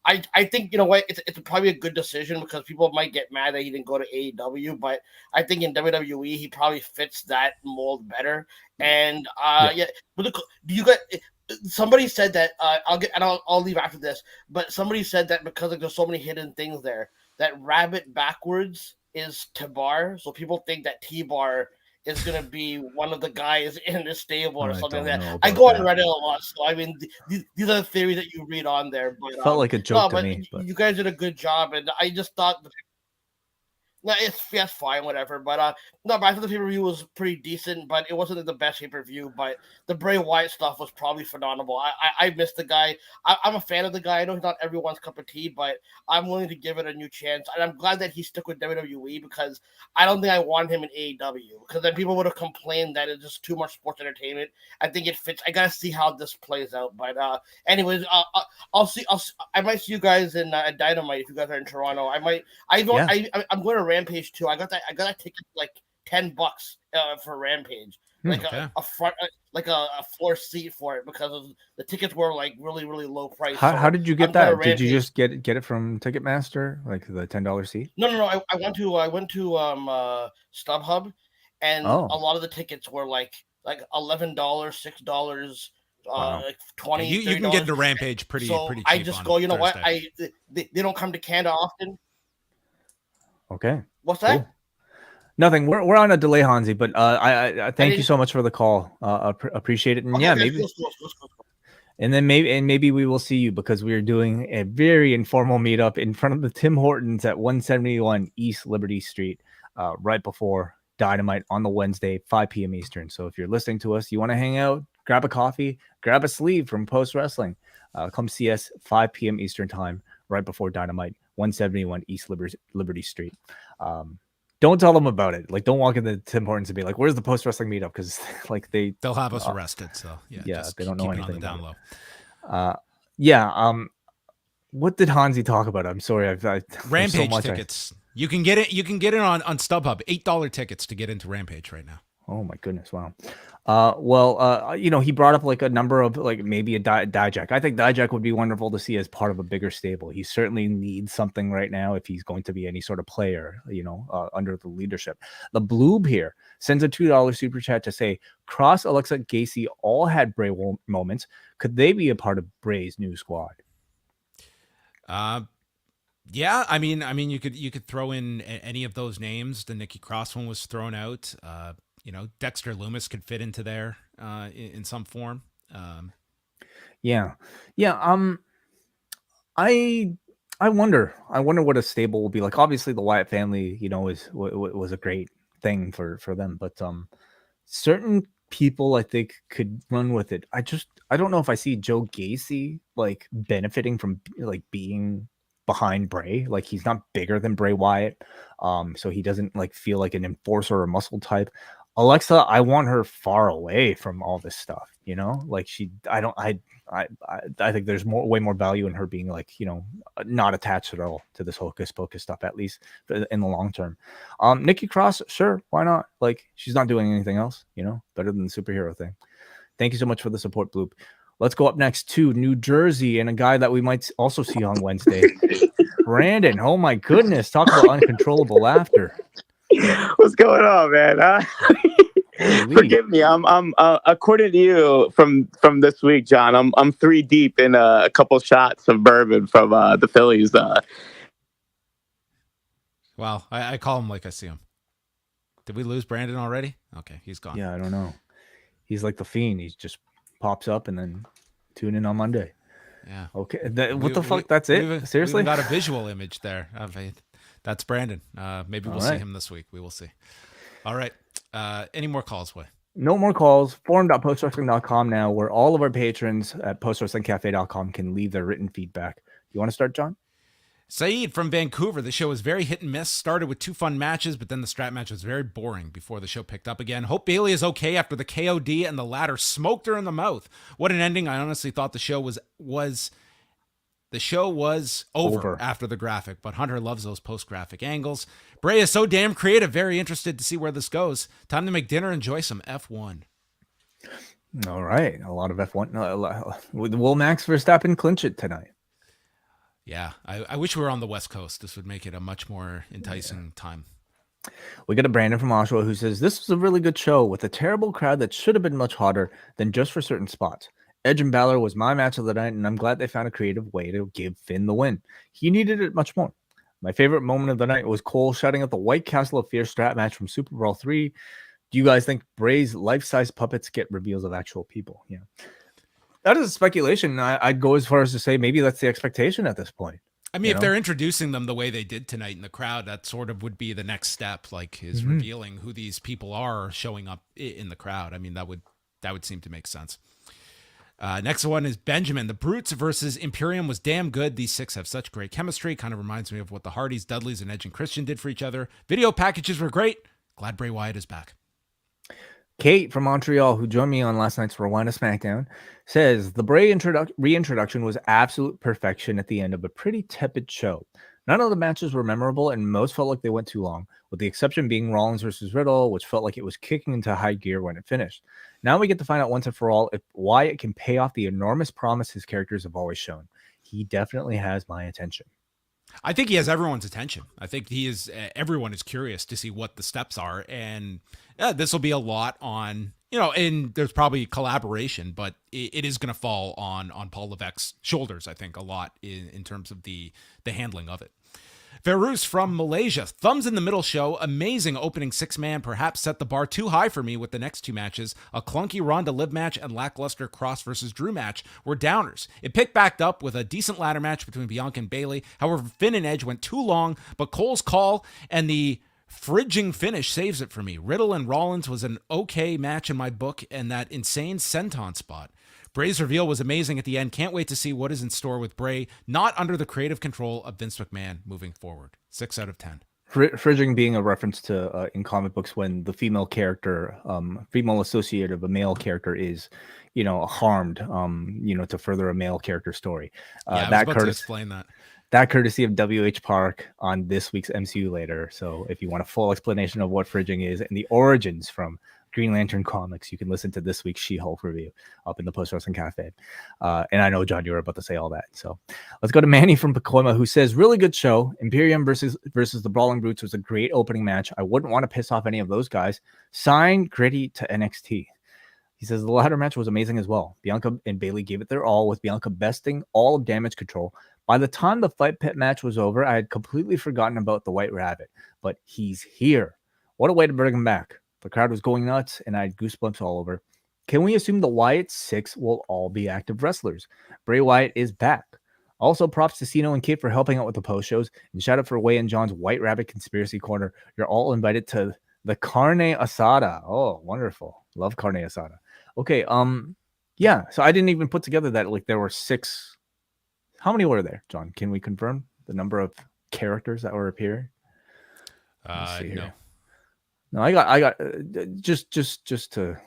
I think, you know what, it's probably a good decision because people might get mad that he didn't go to AEW, but I think in WWE he probably fits that mold better. And but look, do you guys? Somebody said that I'll leave after this, but somebody said that because there's so many hidden things there, that rabbit backwards is Tabar, so people think that T-Bar is going to be one of the guys in the stable or something like that. I go on Reddit a lot, so I mean, these are the theories that you read on there. But, felt like a joke to me. But you guys did a good job, and I just thought no, it's fine, whatever. But I thought the pay-per-view was pretty decent, but it wasn't the best pay-per-view. But the Bray Wyatt stuff was probably phenomenal. I missed the guy. I'm a fan of the guy. I know he's not everyone's cup of tea, but I'm willing to give it a new chance. And I'm glad that he stuck with WWE because I don't think I want him in AEW because then people would have complained that it's just too much sports entertainment. I think it fits. I gotta see how this plays out. But anyways, I'll see. I might see you guys in Dynamite if you guys are in Toronto. I'm going to Rampage too. I got that ticket like $10 for Rampage, like a front, like a floor seat for it because the tickets were like really low price. How did you get that? Did you just get it from Ticketmaster, like the $10 seat? No. I went to StubHub, and a lot of the tickets were like $11, $6. Wow. Like 20. You can get into Rampage pretty cheap. I just go. You know Thursday. what? They don't come to Canada often. Okay. What's that? Cool. Nothing. We're on a delay, Hansi, but I thank you so much for the call. Appreciate it. And okay, maybe. And then maybe we will see you because we are doing a very informal meetup in front of the Tim Hortons at 171 East Liberty Street, right before Dynamite on the Wednesday, 5 p.m. Eastern. So if you're listening to us, you want to hang out, grab a coffee, grab a sleeve from Post Wrestling, come see us 5 p.m. Eastern time, right before Dynamite, 171 East Liberty Street. Don't tell them about it. Like, don't walk into Tim Hortons and be like, "Where's the Post Wrestling meetup?" Because like they'll have us arrested. So yeah, they don't know anything. On the down low. What did Hansi talk about? I'm sorry, I've Rampage tickets. You can get it. You can get it on StubHub. $8 tickets to get into Rampage right now. Oh my goodness! Wow. He brought up like a number of like maybe a Dijak. I think Dijak would be wonderful to see as part of a bigger stable. He certainly needs something right now if he's going to be any sort of player, under the leadership. The Bloob here sends a $2 super chat to say Kross, Alexa, Gacy all had Bray moments. Could they be a part of Bray's new squad? Yeah, I mean, you could throw in any of those names. The Nikki Cross one was thrown out. Dexter Lumis could fit into there in some form. I wonder what a stable will be like. Obviously, the Wyatt family, was a great thing for them, but certain people I think could run with it. I don't know if I see Joe Gacy like benefiting from like being behind Bray. Like, he's not bigger than Bray Wyatt, so he doesn't like feel like an enforcer or muscle type. Alexa, I want her far away from all this stuff, like I think there's way more value in her being like, not attached at all to this hocus pocus stuff, at least in the long term. Nikki Cross, sure, why not? Like, she's not doing anything else, better than the superhero thing. Thank you so much for the support, Bloop. Let's go up next to New Jersey and a guy that we might also see on Wednesday. Brandon, oh my goodness, talk about uncontrollable laughter. What's going on, man? Forgive me. I'm according to you from this week, John. I'm 3 deep in a couple shots of bourbon from the Phillies. Wow, I call him like I see him. Did we lose Brandon already? Okay, he's gone. Yeah, I don't know. He's like the Fiend. He just pops up and then tune in on Monday. Yeah. Okay. What the fuck? That's it? Seriously? We got a visual image there. That's Brandon. Maybe we'll see him this week. We will see. All right. Any more calls, Way? No more calls. Forum.postwrestling.com now, where all of our patrons at postwrestlingcafe.com can leave their written feedback. Do you want to start, John? Saeed from Vancouver. The show was very hit and miss. Started with 2 fun matches, but then the strap match was very boring before the show picked up again. Hope Bayley is okay after the KOD and the ladder smoked her in the mouth. What an ending. I honestly thought the show was over after the graphic, but Hunter loves those post-graphic angles. Bray is so damn creative. Very interested to see where this goes. Time to make dinner. Enjoy some F1. All right. A lot of F1. Will Max Verstappen clinch it tonight? Yeah, I wish we were on the West Coast. This would make it a much more enticing time. We got a Brandon from Oshawa who says, this was a really good show with a terrible crowd that should have been much hotter than just for certain spots. Edge and Balor was my match of the night, and I'm glad they found a creative way to give Finn the win. He needed it much more. My favorite moment of the night was Cole shouting out the White Castle of Fear strap match from Super Brawl 3. Do you guys think Bray's life-size puppets get reveals of actual people? Yeah. That is a speculation. I'd go as far as to say maybe that's the expectation at this point. I mean, if they're introducing them the way they did tonight in the crowd, that sort of would be the next step, like is revealing who these people are showing up in the crowd. I mean, that would seem to make sense. Next one is Benjamin. The Brutes versus Imperium was damn good. These 6 have such great chemistry. Kind of reminds me of what the Hardys, Dudleys, and Edge and Christian did for each other. Video packages were great. Glad Bray Wyatt is back. Kate from Montreal, who joined me on last night's Rewind to SmackDown, says the Bray reintroduction was absolute perfection at the end of a pretty tepid show. None of the matches were memorable, and most felt like they went too long, with the exception being Rollins versus Riddle, which felt like it was kicking into high gear when it finished. Now we get to find out once and for all if Wyatt can pay off the enormous promise his characters have always shown. He definitely has my attention. I think he has everyone's attention. I think everyone is curious to see what the steps are, and this will be a lot on, and there's probably collaboration, but it is going to fall on Paul Levesque's shoulders, I think, a lot in terms of the handling of it. Verus from Malaysia. Thumbs in the middle show. Amazing opening 6-man. Perhaps set the bar too high for me with the next 2 matches. A clunky Ronda Liv match and lackluster Kross versus Drew match were downers. It picked back up with a decent ladder match between Bianca and Bayley. However, Finn and Edge went too long, but Cole's call and the fridging finish saves it for me. Riddle and Rollins was an okay match in my book, and that insane senton spot. Bray's reveal was amazing at the end. Can't wait to see what is in store with Bray, not under the creative control of Vince McMahon moving forward. 6 out of 10. Fridging being a reference to in comic books when the female character, female associate of a male character is, harmed, to further a male character story. I was about to explain that. That courtesy of WH Park on this week's MCU later. So if you want a full explanation of what fridging is and the origins from Green Lantern comics, you can listen to this week's She-Hulk review up in the Post Wrestling Cafe. And I know, John, you were about to say all that. So let's go to Manny from Pacoima, who says, really good show. Imperium versus the Brawling Brutes was a great opening match. I wouldn't want to piss off any of those guys. Sign Gritty to NXT. He says the ladder match was amazing as well. Bianca and Bayley gave it their all, with Bianca besting all of Damage Control. By the time the Fight Pit match was over, I had completely forgotten about the White Rabbit, but he's here. What a way to bring him back. The crowd was going nuts, and I had goosebumps all over. Can we assume the Wyatt 6 will all be active wrestlers? Bray Wyatt is back. Also, props to Cino and Kate for helping out with the post shows, and shout out for Way and John's White Rabbit Conspiracy Corner. You're all invited to the Carne Asada. Oh, wonderful. Love Carne Asada. Okay, yeah, so I didn't even put together that there were 6. How many were there, John? Can we confirm the number of characters that were appearing? No. No, I got just to,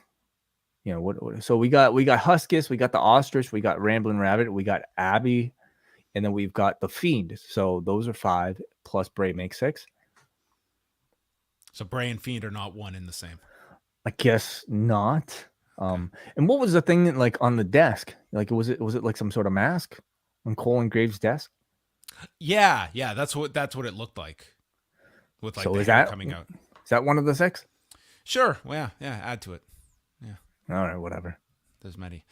what. So we got Huskus, we got the Ostrich, we got Ramblin' Rabbit, we got Abby, and then we've got the Fiend. So those are 5 plus Bray makes 6. So Bray and Fiend are not one in the same. I guess not. And what was the thing that, on the desk? Was it like some sort of mask on Cole and Graves' desk? Yeah, that's what it looked like. With so the hair coming out. Is that one of the 6? Sure. Well, yeah, add to it. Yeah. All right, whatever. There's many.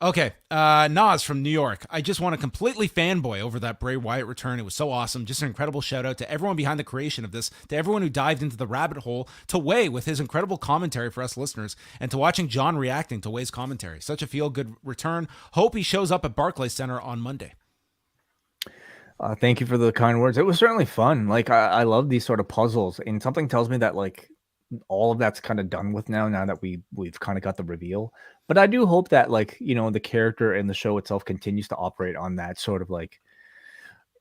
Okay. Nas from New York. I just want to completely fanboy over that Bray Wyatt return. It was so awesome. Just an incredible shout out to everyone behind the creation of this, to everyone who dived into the rabbit hole, to Way with his incredible commentary for us listeners, and to watching John reacting to Way's commentary. Such a feel-good return. Hope he shows up at Barclays Center on Monday. Thank you for the kind words. It was certainly fun. I love these sort of puzzles, and something tells me that all of that's kind of done with now that we've kind of got the reveal. But I do hope that, like, you know, the character and the show itself continues to operate on that sort of, like,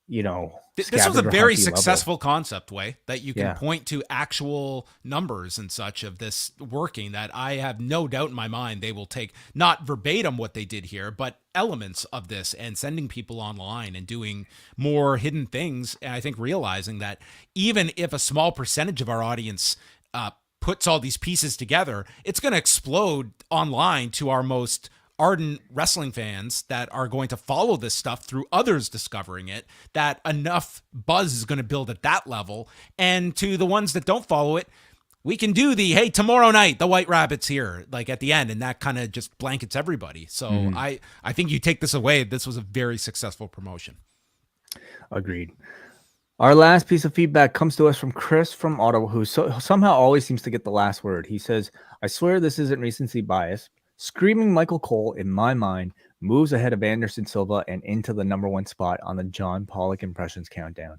you know, This was a scavenger very hunty level. successful concept, way that you can Yeah. point to actual numbers and such of this working, that I have no doubt in my mind they will take not verbatim what they did here, but elements of this and sending people online and doing more hidden things. And I think realizing that even if a small percentage of our audience puts all these pieces together, it's going to explode online to our most ardent wrestling fans that are going to follow this stuff through others discovering it, that enough buzz is going to build at that level. And to the ones that don't follow it, we can do the, hey, tomorrow night, the White Rabbit's here, like at the end, and that kind of just blankets everybody. So I think you take this away, this was a very successful promotion. Agreed. Our last piece of feedback comes to us from Chris from Ottawa, who somehow always seems to get the last word. He says, I swear this isn't recency bias. Screaming Michael Cole, in my mind, moves ahead of Anderson Silva and into the #1 spot on the John Pollock impressions countdown.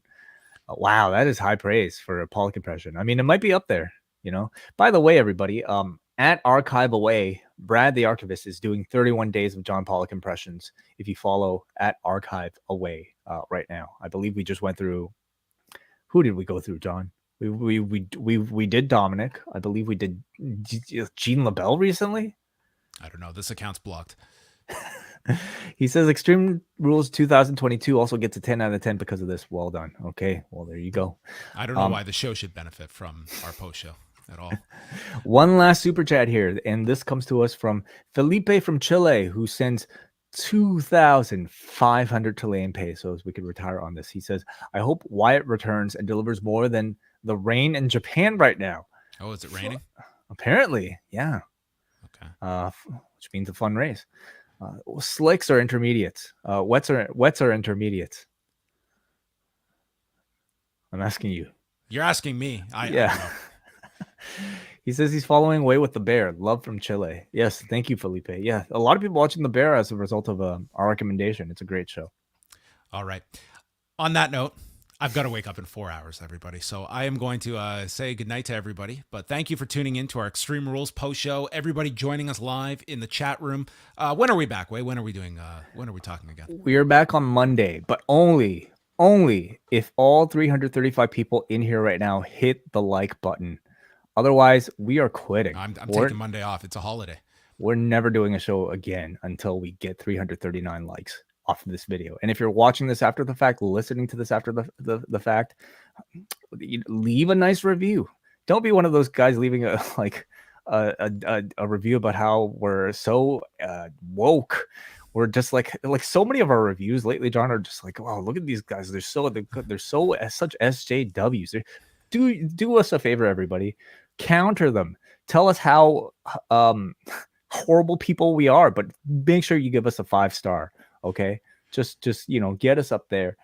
Wow, that is high praise for a Pollock impression. I mean, it might be up there, you know. By the way, everybody, at Archive Away, Brad the Archivist is doing 31 days of John Pollock impressions. If you follow at Archive Away right now, I believe we just went through. Who did we go through, John? We did Dominic. I believe we did Gene LaBelle recently. I don't know. This account's blocked. He says Extreme Rules 2022 also gets a 10 out of 10 because of this. Well done. Okay, well, there you go. I don't know why the show should benefit from our post show at all. One last super chat here, and this comes to us from Felipe from Chile, who sends 2,500 Chilean pesos. We could retire on this. He says, I hope Wyatt returns and delivers more than the rain in Japan right now. Oh, is it raining? Apparently, yeah. Okay. Which means a fun race. Slicks are intermediates. Wets are intermediates. I'm asking you. You're asking me. I don't know. He says he's following Way with the Bear. Love from Chile. Yes, thank you, Felipe. Yeah, a lot of people watching the Bear as a result of our recommendation. It's a great show. All right. On that note, I've got to wake up in 4 hours, everybody. So I am going to say goodnight to everybody. But thank you for tuning in to our Extreme Rules post show. Everybody joining us live in the chat room. When are we back, Way? When are we doing? When are we talking again? We are back on Monday, but only if all 335 people in here right now hit the like button. Otherwise, we are quitting. I'm taking Monday off. It's a holiday. We're never doing a show again until we get 339 likes off of this video. And if you're watching this after the fact, listening to this after the fact, leave a nice review. Don't be one of those guys leaving a review about how we're so woke. We're just like so many of our reviews lately, John, are just like, wow, look at these guys. They're so such SJWs. Do us a favor, everybody. Counter them. Tell us how horrible people we are, but make sure you give us a 5-star. Okay, just get us up there.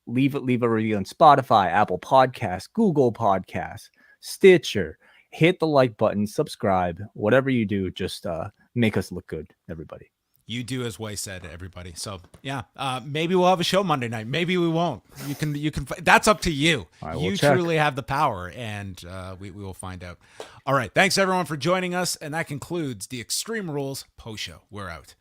Leave a review on Spotify, Apple Podcasts, Google Podcasts, Stitcher. Hit the like button, subscribe, whatever you do. Just make us look good, everybody. You do as Way said, everybody. So yeah, maybe we'll have a show Monday night. Maybe we won't. You can. That's up to you. You truly have the power, and we will find out. All right. Thanks everyone for joining us, and that concludes the Extreme Rules post show. We're out.